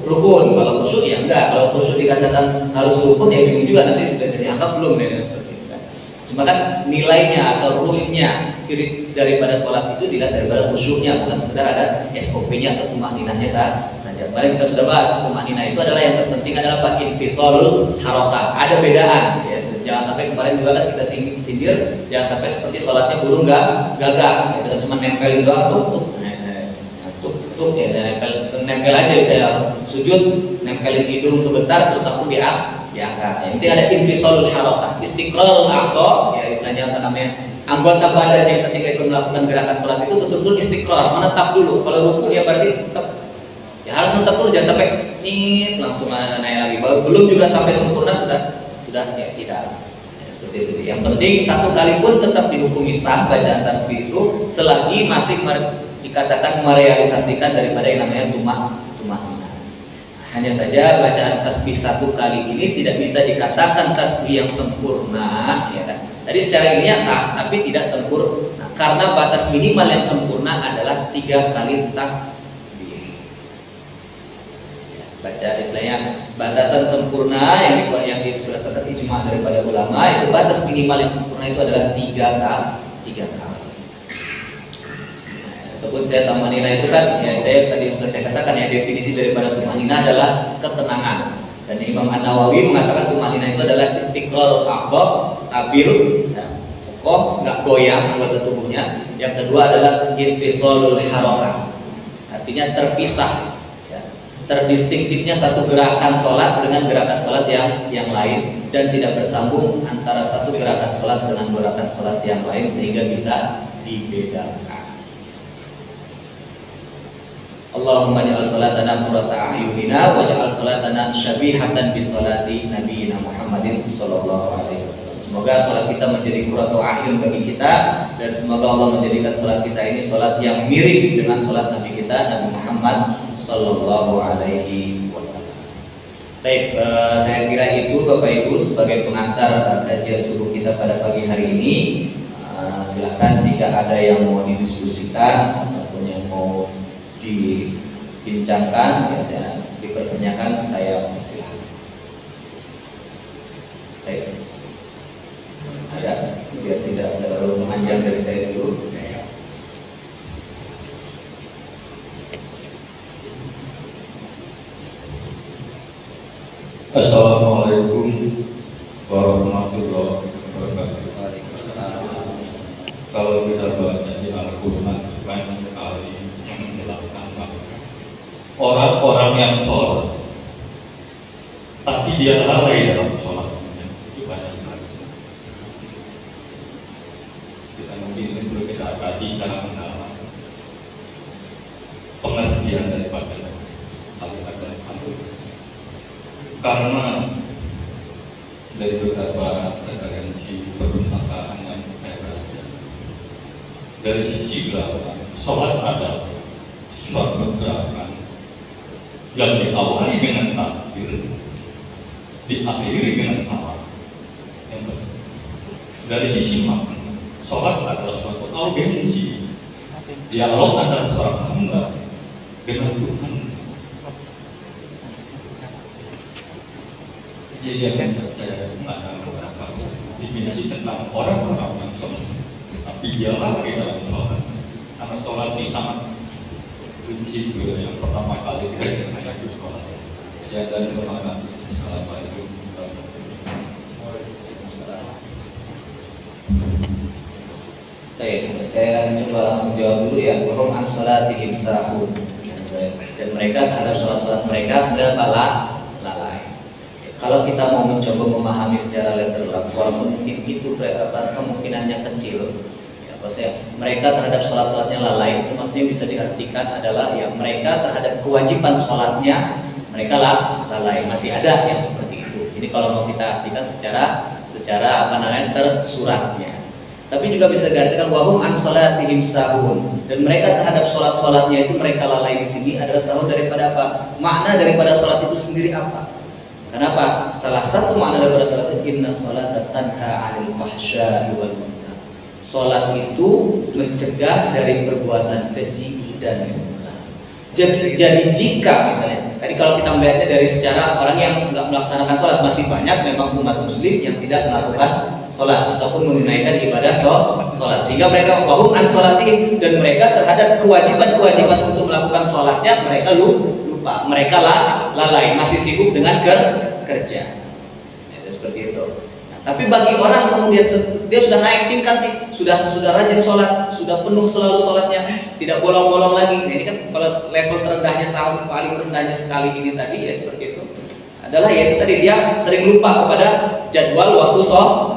[SPEAKER 2] rukun, kalau khusyuk ya enggak. Kalau khusyuk dikatakan harus rukun ya bingung juga, nanti dianggap belum dan seperti itu kan. Cuma kan nilainya atau ruhnya, spirit daripada sholat itu dilihat daripada khusyuknya, bukan sekedar ada SOP-nya atau tumak-ninahnya saja. Kemarin kita sudah bahas tumak-ninah itu adalah yang terpenting adalah Pak infisolul harakah. Ada bedaan ya. Jangan sampai kemarin juga kan kita sindir, jangan sampai seperti sholatnya burung gagak, itu kan cuma nempelin doang, tuk ya, nempel aja. Saya sujud nempelin hidung sebentar terus langsung diangkat. Yang penting ada infisolul harakah, istiqrarul aqda, ya istilahnya apa namanya, anggota badan yang ketika itu melakukan gerakan sholat itu betul-betul istiqrar, menetap dulu. Kalau ruku ya berarti tetap ya harus tetap dulu, jangan sampai nih langsung naik lagi. Belum juga sampai sempurna sudah ya tidak. Ya, seperti itu. Yang penting 1 kali pun tetap dihukumi sah bacaan tasbih itu selagi masih dikatakan merealisasikan daripada yang namanya tumak-ninah. Hanya saja bacaan tasbih 1 kali ini tidak bisa dikatakan tasbih yang sempurna, ya kan? Tadi secara ilmiah sah, tapi tidak sempurna karena batas minimal yang sempurna adalah 3 kali tasbih. Baca istilahnya batasan sempurna yang berdasarkan ijma daripada ulama, itu batas minimal yang sempurna itu adalah 3 kali. Ataupun saya tumak-ninah itu kan ya, saya tadi sudah saya katakan ya, definisi daripada tumak-ninah adalah ketenangan. Dan Imam An-Nawawi mengatakan tumak-ninah itu adalah istiqrarul aqda, stabil, ya, kokoh, nggak goyang anggota tubuhnya. Yang kedua adalah infisolul harakah, artinya terpisah, ya, terdistinktifnya satu gerakan sholat dengan gerakan sholat yang lain, dan tidak bersambung antara satu gerakan sholat dengan gerakan sholat yang lain sehingga bisa dibedakan. Allahumma ja'al salatana qurrata a'yunina waj'al salatana syabihatan bi salati nabiyina Muhammadin sallallahu alaihi wasallam. Semoga salat kita menjadi qurratu a'yun bagi kita, dan semoga Allah menjadikan salat kita ini salat yang mirip dengan salat Nabi kita Nabi Muhammad sallallahu alaihi wasallam. Baik, saya kira itu Bapak Ibu sebagai pengantar kajian subuh kita pada pagi hari ini. Silakan jika ada yang mau didiskusikan ataupun yang mau dibincangkan, ya saya dipertanyakan, saya persilahkan. Baik, ada, biar tidak terlalu memanjang dari saya dulu.
[SPEAKER 3] Assalamualaikum warahmatullahi wabarakatuh. Kalau kita baca di Al-Quran banyak sekali yang menjelaskan orang-orang yang sholat tapi dia lalai dalam sholatnya, itu banyak sekali. Kita mungkin ini perlu kita kaji secara mendalam pengertian daripada kalimat dan Al-Quran, karena dari beberapa referensi perpustakaan yang saya baca, dari sisi belakang sholat adalah suatu gerakan yang diawali dengan takbir, diakhiri dengan salam. Dari sisi makna, sholat adalah suatu audiensi, dialog antara seorang hamba dengan Tuhan. Jadi yang saya mengatakan beberapa definisi tentang orang-orang yang sholat, tapi dia lalai dalam sholat, karena sholat ini sangat prinsipil yang pertama kali kita saya itu sekolah saya. Saya dan terima kasih. Assalamualaikum
[SPEAKER 2] Baik, saya coba langsung jawab dulu ya. Wahum an salatihim sahun. Dan mereka terhadap sholat-sholat mereka kemudian lalai. Kalau kita mau mencoba memahami secara literal, walaupun mungkin itu kemungkinannya kecil, ya, maksudnya mereka terhadap sholat-sholatnya lalai itu maksudnya bisa diartikan adalah ya mereka terhadap kewajiban sholatnya mereka lalai. Masih ada yang seperti itu. Ini kalau mau kita artikan secara tersuratnya. Tapi juga bisa diartikan wahum an salatihim sahun, dan mereka terhadap sholat-sholatnya itu mereka lalai. Di sini adalah sahun daripada apa? Makna daripada sholat itu sendiri apa? Kenapa? Salah satu makna daripada sholat itu inna sholata tanha 'anil fahsya'i wal munkar. Sholat itu mencegah dari perbuatan keji dan munkar. Jadi jika misalnya tadi kalau kita melihatnya dari secara orang yang nggak melaksanakan sholat, masih banyak memang umat muslim yang tidak melakukan sholat ataupun menunaikan ibadah sholat, sehingga mereka wahum an sholatihim, dan mereka terhadap kewajiban untuk melakukan sholatnya mereka lupa, mereka lalai, masih sibuk dengan kerja. Itu seperti itu. Nah, tapi bagi orang kemudian dia sudah naik tingkat nih, sudah rajin sholat, sudah penuh selalu sholatnya, tidak bolong-bolong lagi. Nah, ini kan kalau level terendahnya sahur, paling rendahnya sekali ini tadi ya seperti itu. Adalah yaitu tadi dia sering lupa kepada jadwal waktu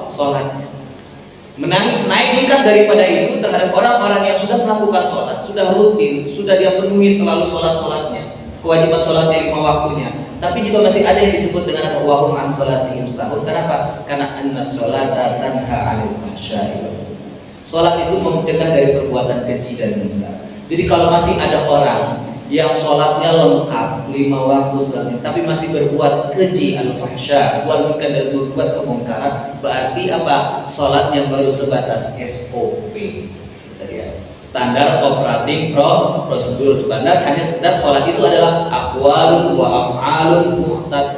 [SPEAKER 2] sholatnya. Naik tingkat daripada itu terhadap orang-orang yang sudah melakukan sholat, sudah rutin, sudah dia penuhi selalu sholatnya, kewajiban sholatnya 5 waktunya. Tapi juga masih ada yang disebut dengan wahum an salatihim sahun. Kenapa? Karena anna sholata tanha 'anil fahsya'i wal munkar. Sholat itu mencegah dari perbuatan keji dan munkar. Jadi kalau masih ada orang yang sholatnya lengkap 5 waktu sholatnya, tapi masih berbuat keji al-fahsya, buat dan berbuat kemungkaran, berarti apa? Sholatnya baru sebatas SOP, standar operating prosedur. Hanya sekedar sholat itu adalah aqwalun wa af'alun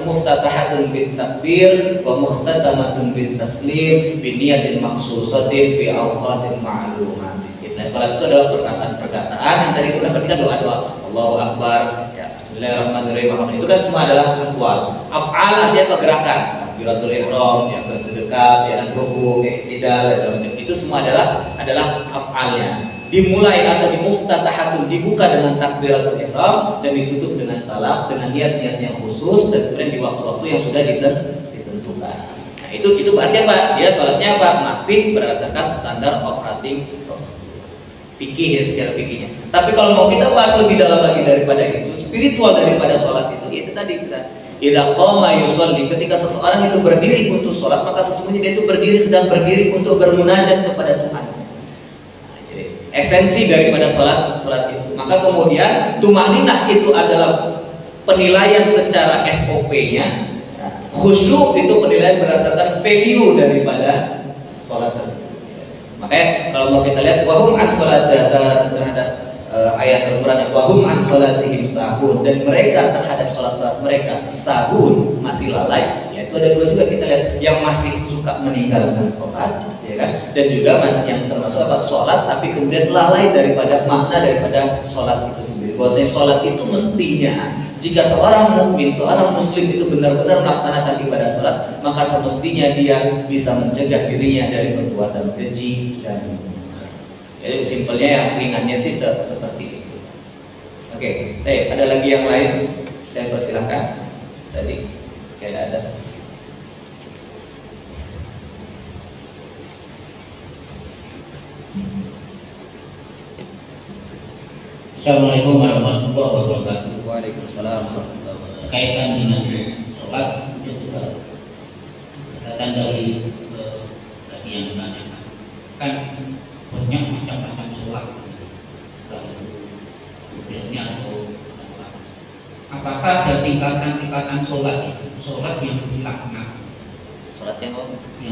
[SPEAKER 2] muftatahatun bit takbir wa muhtatamatun bit taslim bi niyatin makhsusatin fi awqatin ma'lumat. Istilah sholat itu adalah perkataan-perkataan yang tadi itu kan berarti doa-doa Allahu Akbar, ya Bismillahirrahmanirrahim. Itu kan semua adalah aqwal. Af'al artinya pergerakan, takbiratul ihram, ya bersedekah, ya ruku, i'tidal, segala macam. Itu semua adalah af'alnya. Dimulai atau dimuftatahatun, dibuka dengan takbiratul ihram dan ditutup dengan salam dengan niat-niat yang khusus dan kemudian di waktu-waktu yang sudah ditentukan. Nah, itu berarti apa? Dia sholatnya apa? Masih berdasarkan standar operating prosedur. Fikih ya, secara fikihnya. Tapi kalau mau kita bahas lebih dalam lagi daripada itu, spiritual daripada sholat itu tadi kita idza qama yusolli, ketika seseorang itu berdiri untuk sholat, maka sesungguhnya dia itu sedang berdiri untuk bermunajat kepada Tuhan. Nah, jadi esensi daripada sholat itu. Maka kemudian tumaninah itu adalah penilaian secara SOP-nya. Nah, khusyuk itu penilaian berdasarkan value daripada sholat tersebut. Makanya kalau mau kita lihat wahum an sholat terhadap ayat Al-Quran, wahum an sholatihim sahun, dan mereka terhadap sholat mereka sahun, masih lalai. Yaitu ada dua juga kita lihat, yang masih suka meninggalkan sholat, ya kan? Dan juga masih yang termasuk apa? Sholat tapi kemudian lalai daripada makna daripada sholat itu sendiri. Bahwasanya sholat itu mestinya, jika seorang mukmin, seorang muslim itu benar-benar melaksanakan ibadah sholat, maka semestinya dia bisa mencegah dirinya dari perbuatan keji dan munkar. Jadi simpelnya yang ringannya sih seperti itu. Oke, ada lagi yang lain? Saya persilahkan. Tadi kayak ada.
[SPEAKER 4] Assalamualaikum warahmatullahi wabarakatuh.
[SPEAKER 2] Waalaikumsalam warahmatullahi wabarakatuh.
[SPEAKER 4] Berkaitan dengan sholat itu juga berkaitan dari tadi yang ditanyakan, kan banyak macam-macam sholat, kalau modelnya atau apa. Apakah ada tingkatan-tingkatan sholat yang dilaknat,
[SPEAKER 2] Sholat
[SPEAKER 4] yang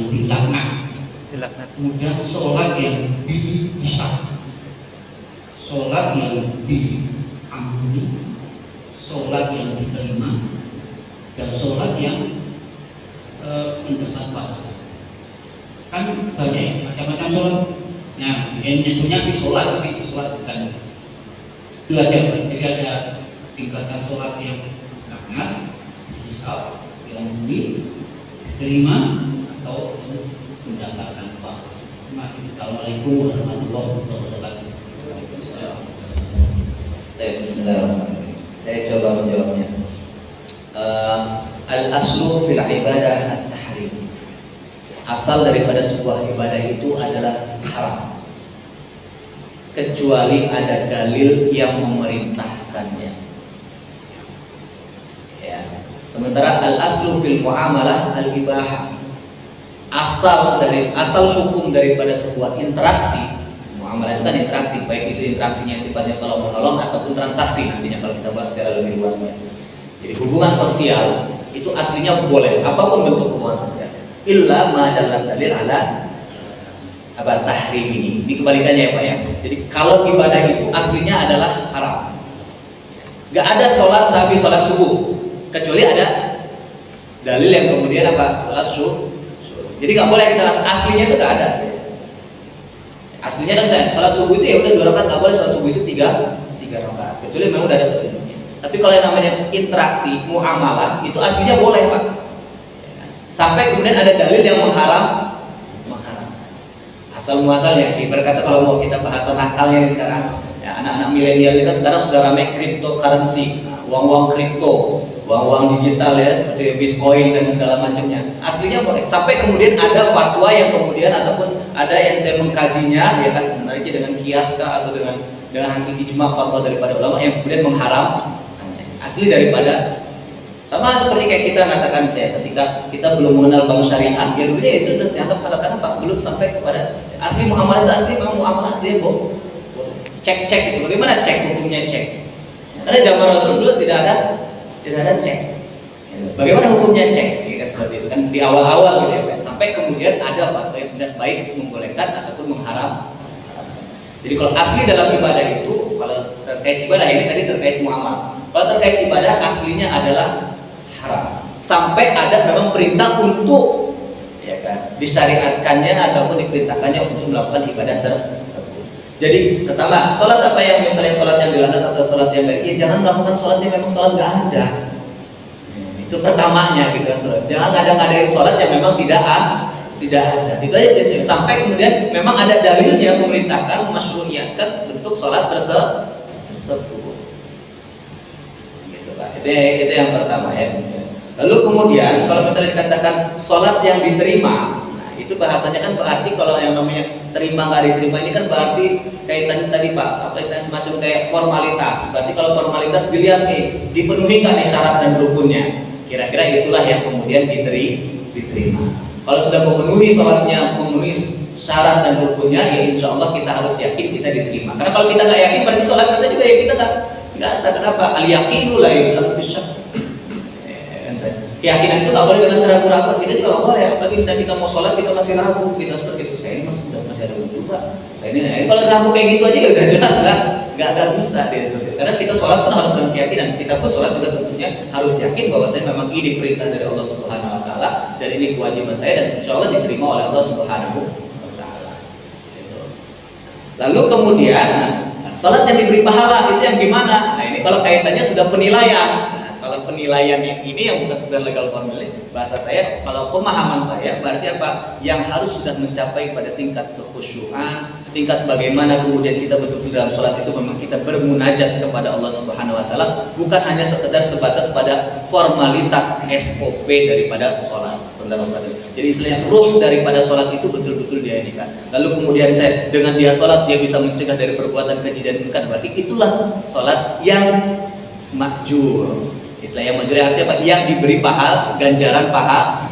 [SPEAKER 4] dilaknat, kemudian sholat yang dihisab, sholat yang diampuni, sholat yang diterima, dan sholat yang mendapat pahala. Kan banyak macam-macam sholat. Nah, yang tentunya sih sholat, tapi sholat bukan itu aja. Jadi berarti ada tingkatan sholat yang sangat misal yang diterima atau mendapatkan pahala. Assalamualaikum warahmatullahi wabarakatuh.
[SPEAKER 2] Bismillahirrahmanirrahim. Saya coba menjawabnya. Al-aslu fil ibadah at-tahrim. Asal daripada sebuah ibadah itu adalah haram, kecuali ada dalil yang memerintahkannya. Ya. Sementara al-aslu fil muamalah al-ibahah. Asal hukum daripada sebuah interaksi, muamalah itu kan interaksi, baik itu interaksinya sifatnya tolong menolong ataupun transaksi nantinya kalau kita bahas secara lebih luasnya. Jadi hubungan sosial itu aslinya boleh, apapun bentuk hubungan sosial. Illa ma dalam dalil ala tahrimi. Ini kebalikannya ya Pak ya. Jadi kalau ibadah itu aslinya adalah haram. Gak ada sholat sehabis sholat subuh, kecuali ada dalil yang kemudian sholat subuh. Jadi gak boleh kita aslinya itu gak ada. Aslinya kan misalnya sholat subuh itu ya udah 2 rakaat, gak boleh sholat subuh itu 3 rakaat, kecuali memang udah ada petunjuknya. Tapi kalau yang namanya interaksi muamalah itu aslinya boleh Pak. Sampai kemudian ada dalil yang mengharam. Asal muasalnya, ibarat kata kalau mau kita bahasa nakalnya nih sekarang, ya anak-anak milenial ini kan sekarang sudah ramai cryptocurrency, uang-uang kripto, uang-uang digital ya seperti Bitcoin dan segala macamnya. Aslinya boleh. Sampai kemudian ada fatwa yang kemudian ataupun ada yang saya mengkajinya ya kan, menariknya dengan kias atau dengan hasil ijma fatwa daripada ulama yang kemudian mengharamkannya. Asli daripada sama seperti kayak kita mengatakan saya ketika kita belum mengenal bank syariah, ya dulunya itu dianggap halal karena Pak belum sampai kepada asli muamalah itu asli memang muamalah asli boleh. Cek itu bagaimana cek hukumnya cek? Karena zaman Rasul dulu tidak ada cek. Bagaimana hukumnya cek? Ya kan seperti itu kan di awal-awal gitu ya Pak. Sampai kemudian ada fatwa yang benar baik membolehkan ataupun mengharam. Jadi kalau asli dalam ibadah itu kalau terkait ibadah ini tadi terkait muamalah. Kalau terkait ibadah aslinya adalah haram. Sampai ada memang perintah untuk ya kan disyariatkannya ataupun diperintahkannya untuk melakukan ibadah tersebut. Jadi pertama, sholat apa yang misalnya sholat yang dilandat atau sholat yang enggak, ya jangan melakukan sholat yang memang sholat nggak ada. Itu pertamanya gitu kan sholat. Jangan ngadain sholat yang memang tidak ada. Itu aja prinsipnya. Sampai kemudian memang ada dalil yang memerintahkan masyru'iyatkan bentuk sholat tersebut. Gitu Pak. Itu yang pertama ya. Lalu kemudian kalau misalnya dikatakan sholat yang diterima, nah itu bahasanya kan berarti kalau yang namanya terima nggak diterima ini kan berarti kaitan tadi Pak, apa istilahnya semacam kayak formalitas. Berarti kalau formalitas dilihat nih dipenuhi nggak nih syarat dan rukunnya. Kira-kira itulah yang kemudian diterima. Kalau sudah memenuhi sholatnya, memenuhi syarat dan rukunnya, ya insya Allah kita harus yakin kita diterima. Karena kalau kita nggak yakin berarti sholat kita juga ya kita nggak sah. Kenapa? Al yaqinu la yuzlamu bisyak. Keyakinan itu nggak boleh dengan ragu-ragu, kita juga nggak boleh. Apalagi misalnya kita mau sholat kita masih ragu, kita seperti itu. Saya ini masih ada wudhu Pak. Saya ini kalau ragu kayak gitu aja ya udah jelas nggak bisa dia seperti. Karena kita sholat pun harus dengan keyakinan. Kita pun sholat juga tentunya harus yakin bahwa saya memang ini perintah dari Allah Subhanahu Wa Taala dan ini kewajiban saya dan insya Allah diterima oleh Allah Subhanahu Wa Taala. Lalu kemudian sholat yang diberi pahala itu yang gimana? Nah ini kalau kaitannya sudah penilaian. Kalau penilaian yang ini yang bukan sekedar legal formula, bahasa saya, kalau pemahaman saya berarti apa? Yang harus sudah mencapai pada tingkat kekhusyuan, tingkat bagaimana kemudian kita betul-betul dalam sholat itu memang kita bermunajat kepada Allah Subhanahu Wa Taala, bukan hanya sekedar sebatas pada formalitas SOP daripada sholat. Jadi istilahnya ruh daripada sholat itu betul-betul dia ini kan. Lalu kemudian saya dengan dia sholat dia bisa mencegah dari perbuatan keji dan munkar, berarti itulah sholat yang makjur. Istilahnya majuri artinya apa? Yang diberi ganjaran pahala.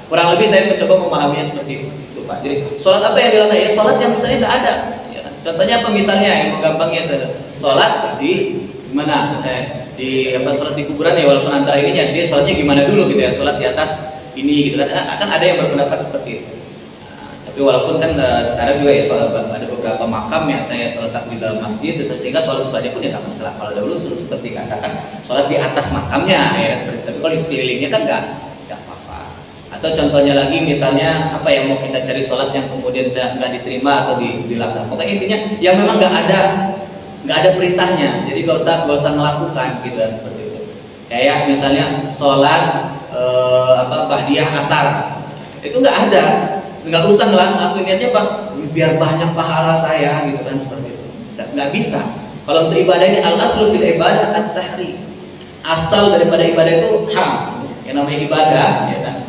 [SPEAKER 2] Kurang lebih saya mencoba memahaminya seperti itu Pak. Jadi sholat apa yang dilarang? Ya sholat yang misalnya nggak ada. Ya kan? Contohnya apa misalnya yang gampangnya sholat di mana? Misalnya di sholat di kuburan ya walaupun antara ininya dia sholatnya gimana dulu gitu ya? Sholat di atas ini gitu kan? Akan ada yang berpendapat seperti itu. Tapi walaupun kan sekarang juga ya ada beberapa makam yang saya terletak di dalam masjid sehingga sholat sebelahnya pun ya nggak masalah. Kalau dahulu seperti katakan sholat di atas makamnya ya seperti itu. Tapi kalau di sekelilingnya kan nggak apa-apa. Atau contohnya lagi misalnya apa yang mau kita cari sholat yang kemudian saya nggak diterima atau dilarang. Pokoknya intinya yang memang nggak ada nggak ada perintahnya, jadi nggak usah melakukan gitu kan, seperti itu. Kayak misalnya sholat ba'diyah asar, itu nggak usah ngelakuin, niatnya apa? Biar banyak pahala saya gitu kan, seperti itu. Nggak bisa. Kalau untuk ibadah ini al-aslu fil ibadah at-tahrim. Asal daripada ibadah itu haram. Yang namanya ibadah, ya kan,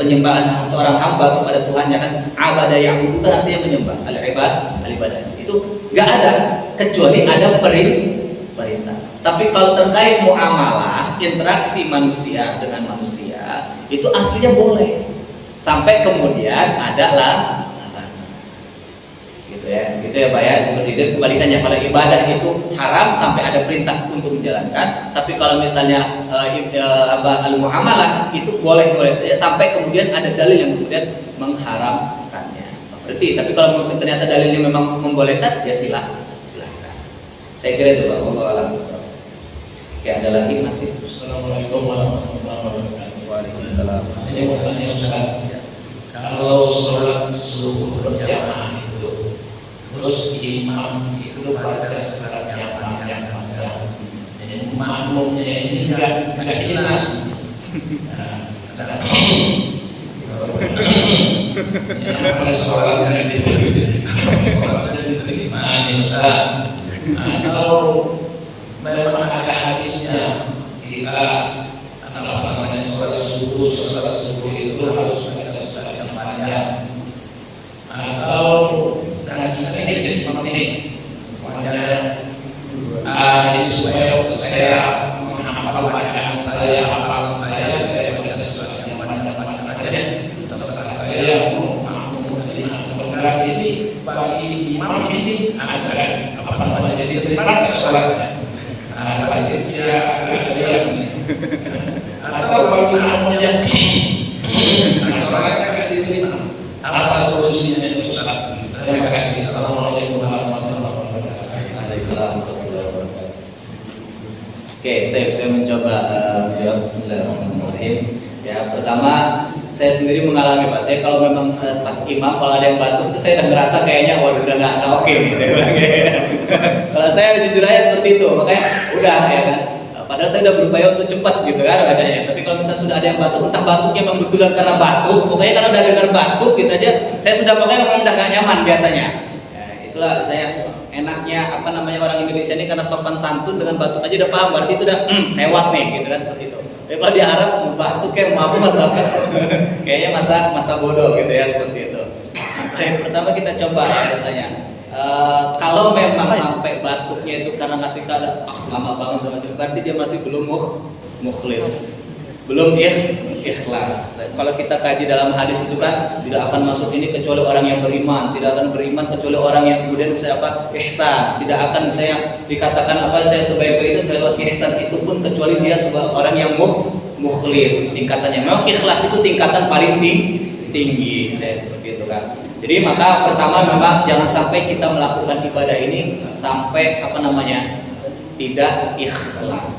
[SPEAKER 2] penyembahan seorang hamba kepada Tuhannya kan, abadah yang bukan artinya menyembah, al-ibadah. Itu nggak ada kecuali ada perintah. Tapi kalau terkait muamalah, interaksi manusia dengan manusia, itu aslinya boleh. Sampai kemudian ada larangan. Gitu ya Pak ya, seperti itu. Kebalikannya, kalau ibadah itu haram sampai ada perintah untuk menjalankan, tapi kalau misalnya al-muamalah itu boleh saja sampai kemudian ada dalil yang kemudian mengharamkannya. Berarti, tapi kalau ternyata dalilnya memang membolehkan, ya silahkan. Saya kira itu Pak. Wallahu a'lam. Oke, ada lagi masih?
[SPEAKER 5] Assalamualaikum warahmatullahi wabarakatuh.
[SPEAKER 2] Waalaikumsalam.
[SPEAKER 5] Ini mau tanya Ustaz, kalau sholat subuh berjamaah itu, terus imam itu baca surat yang panjang, jadi makmumnya ini nggak jelas. Yang sholatnya diterima Ustaz, atau memang ada hadisnya kita sholat subuh itu harus baca surat yang panjang, atau dan kita ini jadi penting semuanya supaya saya menghafal bacaan saya, hafalan saya baca surat yang panjang aja, terserah saya mau menerima atau enggak. Ini bagi imam ini ada jadi terima sholatnya. Bagi dia ada yang atau bagi imamnya sholatnya akan diterima. Apa solusinya itu Ustaz? Terima kasih. Assalamualaikum warahmatullahi wabarakatuh.
[SPEAKER 2] Oke, baik, saya mencoba menjawab. Bismillahirrahmanirrahim. Ya, pertama saya sendiri mengalami Pak. Saya kalau memang pas imam kalau ada yang batuk itu saya udah ngerasa kayaknya waduh udah nggak oke gitu. Kalau saya jujur aja seperti itu, makanya udah ya kan. Padahal saya udah berupaya untuk cepat gitu kan bacanya. Tapi kalau misalnya sudah ada yang batuk, entah batuknya memang betulan karena batuk, pokoknya karena udah dengar batuk gitu aja, saya sudah pokoknya memang udah gak nyaman biasanya. Ya, itulah saya enaknya orang Indonesia ini karena sopan santun, dengan batuk aja udah paham, berarti itu udah sewat nih gitu kan, seperti itu. Tapi kalau di Arab batuk kayak mau apa masalah? Kayaknya masa bodoh gitu ya, seperti itu. Baik, pertama kita coba ya rasanya. Kalau memang sampai batuknya itu karena ngasih keadaan lama banget sama macam, berarti dia masih belum mukhlis, belum ikhlas. Kalau kita kaji dalam hadis itu kan tidak akan masuk ini kecuali orang yang beriman, tidak akan beriman kecuali orang yang kemudian bisa ihsan, tidak akan misalnya dikatakan saya sebaik-baik itu kalau ihsan itu pun kecuali dia sebagai orang yang mukhlis tingkatannya. Memang ikhlas itu tingkatan paling tinggi, saya seperti itu kan. Jadi maka pertama memang jangan sampai kita melakukan ibadah ini sampai tidak ikhlas.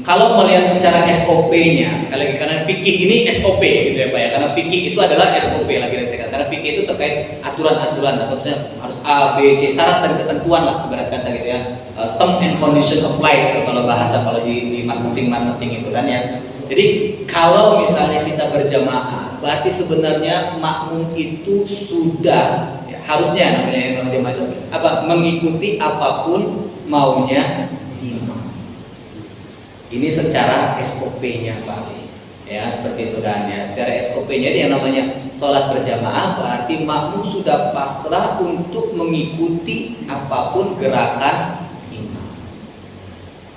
[SPEAKER 2] Kalau melihat secara SOP-nya, sekali lagi karena fikih ini SOP gitu ya Pak ya, karena fikih itu adalah SOP lagi saya katakan. Karena fikih itu terkait aturan-aturan atau misalnya harus A, B, C, syarat dan ketentuan lah ibarat kata gitu ya. Term and condition applied kalau bahasa kalau di marketing itu kan ya. Jadi kalau misalnya kita berjamaah, berarti sebenarnya makmum itu sudah ya, harusnya namanya jamaah itu mengikuti apapun maunya imam. Ini secara SOP-nya Pak. Ya seperti itu kan ya. Secara SOP-nya yang namanya sholat berjamaah berarti makmum sudah pasrah untuk mengikuti apapun gerakan imam.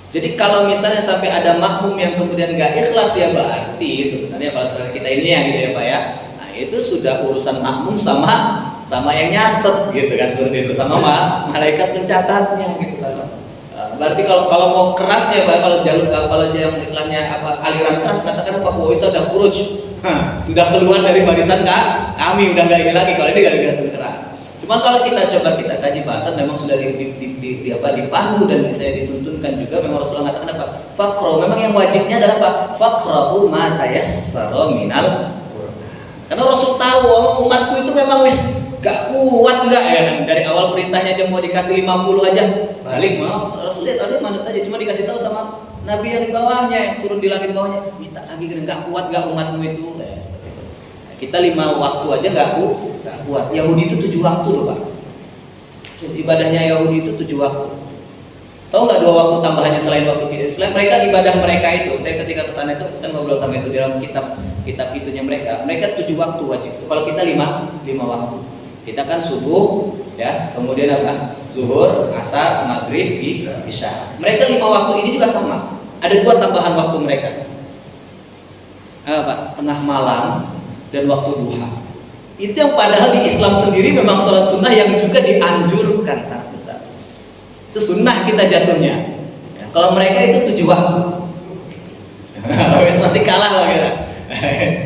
[SPEAKER 2] Jadi kalau misalnya sampai ada makmum yang kemudian nggak ikhlas ya berarti sebenarnya kalau kita ini ya gitu ya Pak ya. Nah itu sudah urusan makmum sama yang nyatet gitu kan, seperti itu, sama malaikat pencatatnya gitu kan. Berarti kalau mau kerasnya Pak, kalau yang istilahnya aliran keras katakan bahwa itu ada khuruj, sudah keluar dari barisan kami, udah nggak ini lagi kalau ini gagasan keras. Cuman kalau kita kaji bahasan memang sudah dipandu dan saya dituntunkan juga memang Rasulullah mengatakan Faqra, memang yang wajibnya adalah Faqra'u ma tayassara minal Qur'an. Karena Rasul tahu umatku itu memang gak kuat enggak ya dari awal awal perintahnya aja mau dikasih 50 aja balik mau Rasul lihat ada manut aja cuma dikasih tahu sama Nabi yang di bawahnya yang turun di langit bawahnya minta lagi nggak kuat nggak umatmu itu seperti itu. Nah, kita 5 waktu aja nggak kuat. Yahudi itu 7 waktu loh Pak. Ibadahnya Yahudi itu 7 waktu. Tahu nggak 2 waktu tambahannya selain waktu kita? Selain mereka ibadah mereka itu, saya ketika kesana itu kan ngobrol sama itu di dalam kitab itunya mereka 7 waktu wajib. Kalau kita 5 waktu. Kita kan subuh, ya, kemudian apa? Zuhur, asar, maghrib, isya. Mereka 5 waktu ini juga sama. Ada 2 tambahan waktu mereka. Apa? Tengah malam dan waktu duha. Itu yang padahal di Islam sendiri memang sholat sunnah yang juga dianjurkan sangat besar. Itu sunnah kita jatuhnya. Ya, kalau mereka itu 7 waktu. Masih kalah lah kita.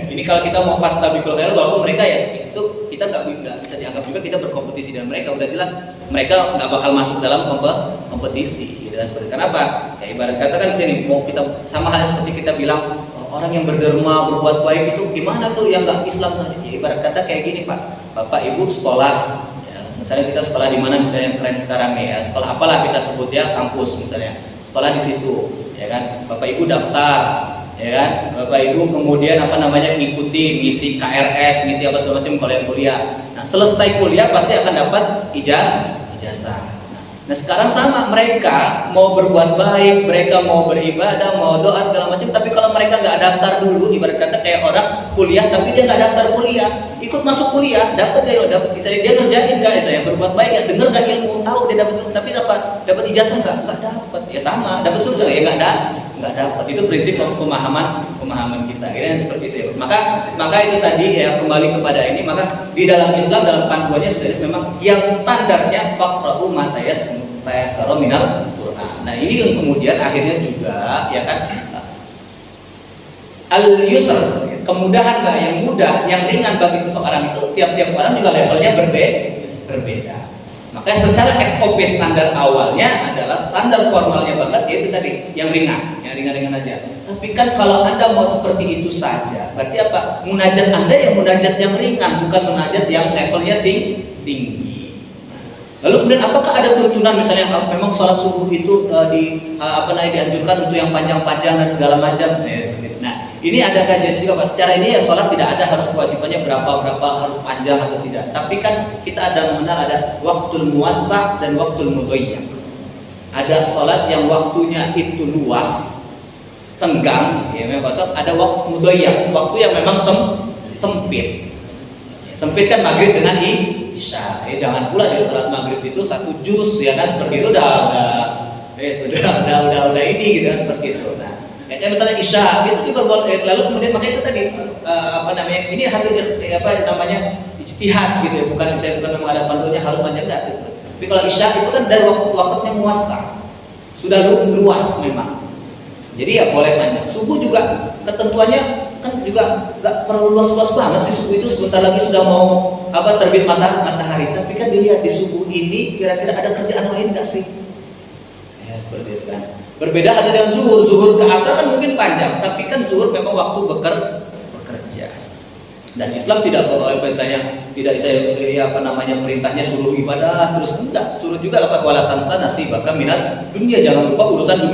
[SPEAKER 2] Ini kalau kita mau pas tabiqul khair, walaupun mereka ya itu kita nggak bisa dianggap juga kita berkompetisi dengan mereka. Udah jelas mereka nggak bakal masuk dalam kompetisi. Gitu. Seperti kenapa? Ya ibarat kata kan segini, mau kita sama halnya seperti kita bilang orang yang berderma berbuat baik itu gimana tuh yang nggak Islam saja? Ya ibarat kata kayak gini Pak, Bapak Ibu sekolah. Misalnya kita sekolah di mana misalnya yang keren sekarang nih ya, sekolah apalah kita sebut ya, kampus misalnya, sekolah di situ, ya kan, Bapak Ibu daftar, ya kan, Bapak Ibu kemudian apa namanya ngikuti misi KRS, misi apa segala macam kalian kuliah. Nah selesai kuliah pasti akan dapat ijazah. Nah sekarang sama, mereka mau berbuat baik, mereka mau beribadah, mau doa segala macam, tapi kalau mereka nggak daftar dulu, ibarat kata kayak orang kuliah tapi dia nggak daftar kuliah, ikut masuk kuliah, dapat misalnya dia ngerjain nggak, saya berbuat baik ya, dengar nggak ilmu, tahu dia dapat ilmu, tapi dapat ijazah nggak dapat, ya sama, dapat surga ya nggak dapat. Itu prinsip pemahaman kita, ya seperti itu. Ya. Maka itu tadi ya kembali kepada ini, maka di dalam Islam dalam panduannya sudah memang yang standarnya faqra'u ma tayassara minal Qur'an. Nah ini yang kemudian akhirnya juga ya kan al-yusr, kemudahan yang mudah, yang ringan bagi seseorang itu tiap-tiap orang juga levelnya berbeda. Maka secara SOP standar awalnya adalah standar formalnya banget yaitu tadi yang ringan aja. Tapi kan kalau Anda mau seperti itu saja, berarti apa? Munajat Anda yang munajat yang ringan, bukan munajat yang levelnya tinggi. Lalu kemudian apakah ada tuntunan misalnya memang sholat subuh itu dianjurkan untuk yang panjang-panjang dan segala macam? Nah, ini ada kajian juga Pak. Secara ini ya sholat tidak ada harus kewajibannya berapa harus panjang atau tidak. Tapi kan kita ada mengenal ada waktul muwassa dan waktul mudayyak. Ada sholat yang waktunya itu luas, senggang, ya memang ada waktu mudayyak, waktu yang memang sempit. Sempit kan maghrib dengan isya. Jangan pula di sholat maghrib itu 1 juz ya kan, seperti itu udah ini gitu kan, seperti itu. Nah, kayak misalnya isya itu diperbolehkan, lalu kemudian makanya itu tadi ini hasil ijtihad gitu ya, bukan memang ada panduannya harus panjang enggak. Tapi kalau isya itu kan dari waktunya muasa, sudah luas memang. Jadi ya boleh panjang. Subuh juga ketentuannya kan juga nggak perlu luas-luas banget sih subuh itu, sebentar lagi sudah mau terbit matahari. Tapi kan dilihat di subuh ini kira-kira ada kerjaan lain nggak sih? Ya seperti itu kan. Berbeda halnya dengan zuhur ke asar kan mungkin panjang, tapi kan zuhur memang waktu bekerja. Dan Islam tidak perintahnya suruh ibadah terus, enggak, suruh juga wala tansa nasibaka minad dunia, jangan lupa urusin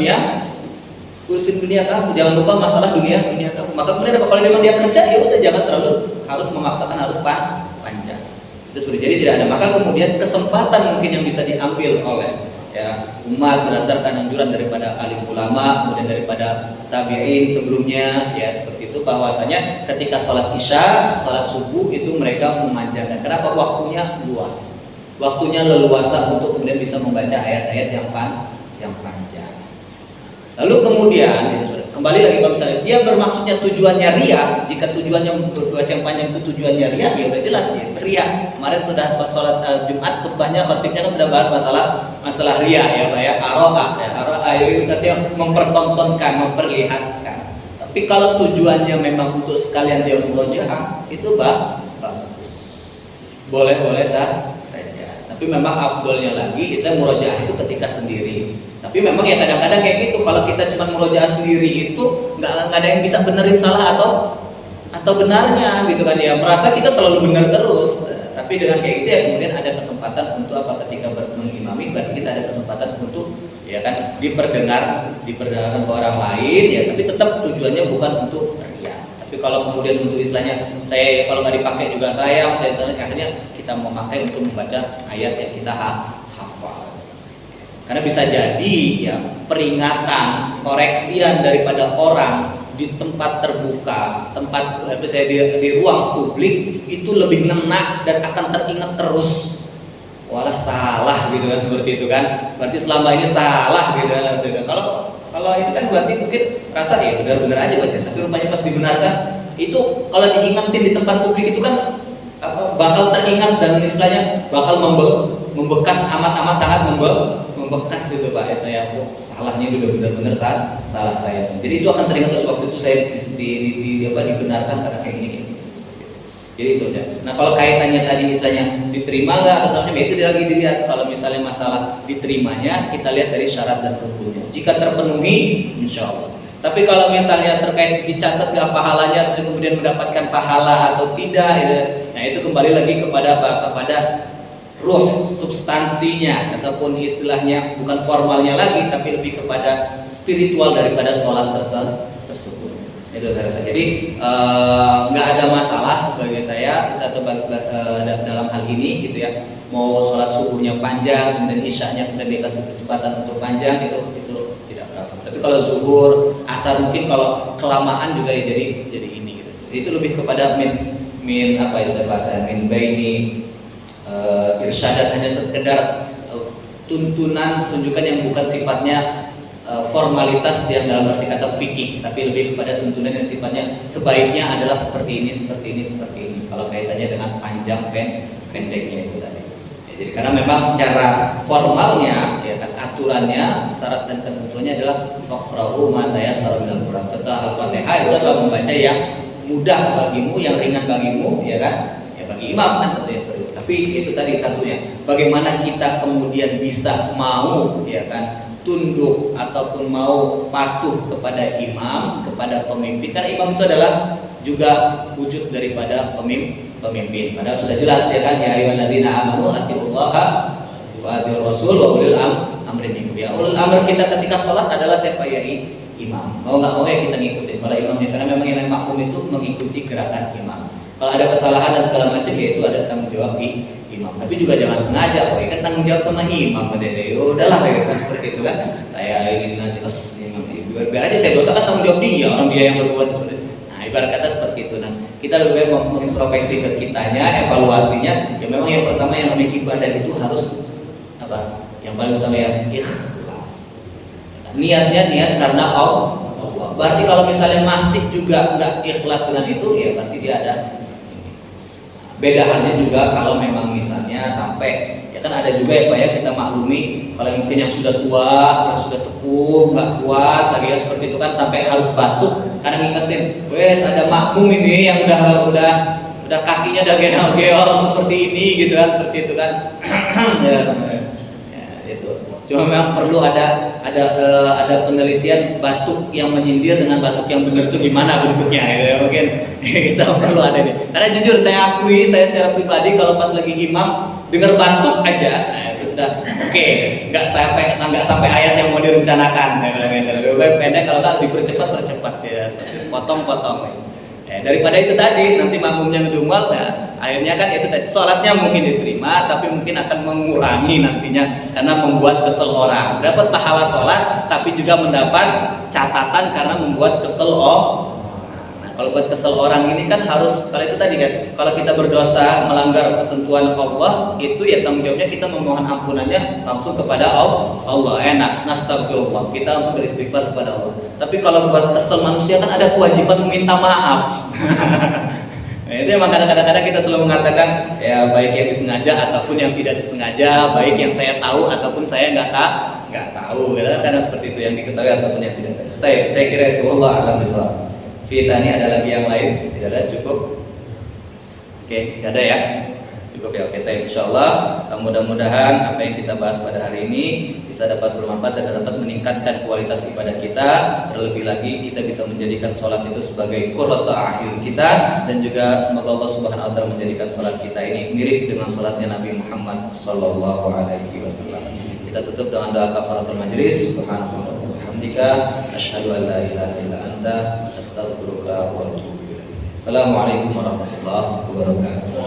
[SPEAKER 2] dunia kamu, jangan lupa masalah dunia kamu. Maka kemudian kalau memang dia kerja ya udah, jangan terlalu harus memaksakan harus panjang. Itu seperti jadi tidak ada. Maka kemudian kesempatan mungkin yang bisa diambil oleh ya umat berdasarkan anjuran daripada alim ulama, kemudian daripada tabi'in sebelumnya ya seperti itu, bahwasanya ketika sholat isya, sholat subuh itu mereka memanjangkan. Kenapa? Waktunya luas, waktunya leluasa untuk kemudian bisa membaca ayat-ayat yang panjang. Lalu kemudian kembali lagi, kalau misalnya dia bermaksudnya tujuannya riya, jika tujuannya untuk baca yang panjang itu tujuannya riya, ya udah jelas ya riya. Kemarin sudah sholat Jumat khutbahnya, khatibnya kan sudah bahas masalah riya ya Pak ya, aro'a itu artinya mempertontonkan, memperlihatkan. Tapi kalau tujuannya memang untuk sekalian dia murojaah, itu bagus, boleh saja. Tapi memang afdolnya lagi Islam murojaah itu ketika sendiri. Tapi memang ya kadang-kadang kayak gitu, kalau kita cuma murojaah sendiri itu nggak ada yang bisa benerin salah atau benarnya gitu kan ya, merasa kita selalu benar terus. Tapi Tapi dengan kayak gitu ya kemudian ada kesempatan untuk apa? Ketika mengimami berarti kita ada kesempatan untuk ya kan diperdengarkan ke orang lain ya, tapi tetap tujuannya bukan untuk riya. Tapi kalau kemudian untuk istilahnya saya kalau nggak dipakai juga saya akhirnya kita memakai untuk membaca ayat yang kita hafal. Karena bisa jadi ya peringatan, koreksian daripada orang di tempat terbuka, tempat di ruang publik itu lebih ngena dan akan teringat terus. Walah salah gitu kan, seperti itu kan. Berarti selama ini salah gitu kan. Kalau ini kan berarti mungkin rasa ya benar-benar aja baca, tapi rupanya pas dibenarkan itu kalau diingetin di tempat publik itu kan bakal teringat dan istilahnya bakal membekas amat sangat membekas itu Pak. Saya salahnya udah benar-benar salah saya. Jadi itu akan teringat terus waktu itu saya dibenarkan karena kayak gini. Jadi itu udah. Nah kalau kaitannya tadi misalnya diterima nggak atau soalnya itu lagi dilihat. Kalau misalnya masalah diterimanya kita lihat dari syarat dan rukunnya. Jika terpenuhi, insya Allah. Tapi kalau misalnya terkait dicatat nggak pahalanya, terus kemudian mendapatkan pahala atau tidak, gitu. Nah itu kembali lagi kepada apa? Kepada ruh substansinya ataupun istilahnya bukan formalnya lagi, tapi lebih kepada spiritual daripada sholat tersebut. Itu saya rasa. Jadi nggak ada masalah bagi saya atau dalam hal ini gitu ya. Mau sholat subuhnya panjang kemudian isyanya kemudian dikasih kesempatan untuk panjang itu tidak berapa. Tapi kalau zuhur, asar mungkin kalau kelamaan juga ya jadi ini gitu. Itu lebih kepada min apa ya bahasa min baini irsyadat, hanya sekedar tuntunan yang bukan sifatnya formalitas yang dalam arti kata fikih, tapi lebih kepada tuntunan yang sifatnya sebaiknya adalah seperti ini. Kalau kaitannya dengan panjang pendeknya itu tadi. Ya, jadi karena memang secara formalnya ya kan aturannya, syarat dan ketentuannya adalah faqra'u ma tayassara minal Qur'an. Setelah Al-Fatihah itu adalah membaca yang mudah bagimu, yang ringan bagimu, ya kan? Ya bagi imam kan tentunya seperti itu. Tapi itu tadi satunya. Bagaimana kita kemudian bisa mau ya kan tunduk ataupun mau patuh kepada imam, kepada pemimpin, karena imam itu adalah juga wujud daripada pemimpin. Padahal sudah jelas ya kan, ya ayyuhalladzina amanu atiullaha wa atiur rasul wa ulil amri minkum. Ya ulil amr kita ketika sholat adalah siapa? Ya imam. Mau nggak mau ya kita ngikutin kalau imamnya, karena memang yang makmum itu mengikuti gerakan imam. Kalau ada kesalahan dan segala macam ya itu ada tanggung jawab imam. Tapi juga jangan sengaja, oh kan tanggung jawab sama imam, udahlah ya kan seperti itu kan. Saya ingin aja imam, biar aja saya dosa kan tanggung jawab dia, orang dia yang berbuat seperti. Nah ibarat kata seperti itu. Nah kita lebih baik mengintrospeksi ke kitanya, evaluasinya. Ya memang yang pertama yang namanya ibadah itu harus apa? Yang paling utama ya ikhlas. Niatnya niat karena Allah. Berarti kalau misalnya masih juga nggak ikhlas dengan itu, ya berarti dia ada. Beda halnya juga kalau memang misalnya sampai ya kan ada juga ya Pak ya, kita maklumi kalau mungkin yang sudah tua, yang sudah sepuh, nggak kuat lagi ya seperti itu kan sampai harus batuk karena ngingetin, wes ada makmum ini yang udah kakinya udah geol seperti ini gitu kan, seperti itu kan. Ya itu. Cuma memang perlu ada penelitian batuk yang menyindir dengan batuk yang benar itu gimana bentuknya gitu ya, mungkin kita perlu ada nih. Karena jujur saya akui, saya secara pribadi kalau pas lagi imam dengar batuk aja, nah itu sudah oke, nggak sampai ayat yang mau direncanakan. Lebih baik pendek, kalau nggak dipercepat ya, potong. Ya, daripada itu tadi nanti makmumnya ngedumel, nah akhirnya kan itu tadi sholatnya mungkin diterima, tapi mungkin akan mengurangi nantinya karena membuat kesel orang. Dapat pahala sholat, tapi juga mendapat catatan karena membuat kesel orang. Nah kalau buat kesel orang ini kan harus, kalau itu tadi kan, kalau kita berdosa melanggar ketentuan Allah, itu ya tanggung jawabnya kita memohon ampunannya langsung kepada Allah. Enak, nastagfirullah, kita langsung beristighfar kepada Allah. Tapi kalau buat kesel manusia kan ada kewajiban meminta maaf. Nah, itu memang kadang-kadang kita selalu mengatakan ya baik yang disengaja ataupun yang tidak disengaja, baik yang saya tahu ataupun saya nggak tahu. Kadang-kadang seperti itu, yang diketahui ataupun yang tidak tahu. Baik, saya kira itu Allah alam bisawab. Fitani ada lagi yang lain? Tidak ada, cukup. Oke, nggak ada ya. cukup ya kita insyaallah. Mudah-mudahan apa yang kita bahas pada hari ini bisa dapat bermanfaat dan dapat meningkatkan kualitas ibadah kita. Terlebih lagi kita bisa menjadikan sholat itu sebagai qurratu a'yun kita, dan juga semoga Allah Subhanahu wa taala menjadikan sholat kita ini mirip dengan sholatnya Nabi Muhammad sallallahu alaihi wasallam. Kita tutup dengan doa kafaratul majlis. Subhanallah wa bihamdika asyhadu an la ilaha illa anta astaghfiruka wa atubu ilaik. Assalamualaikum warahmatullahi wabarakatuh.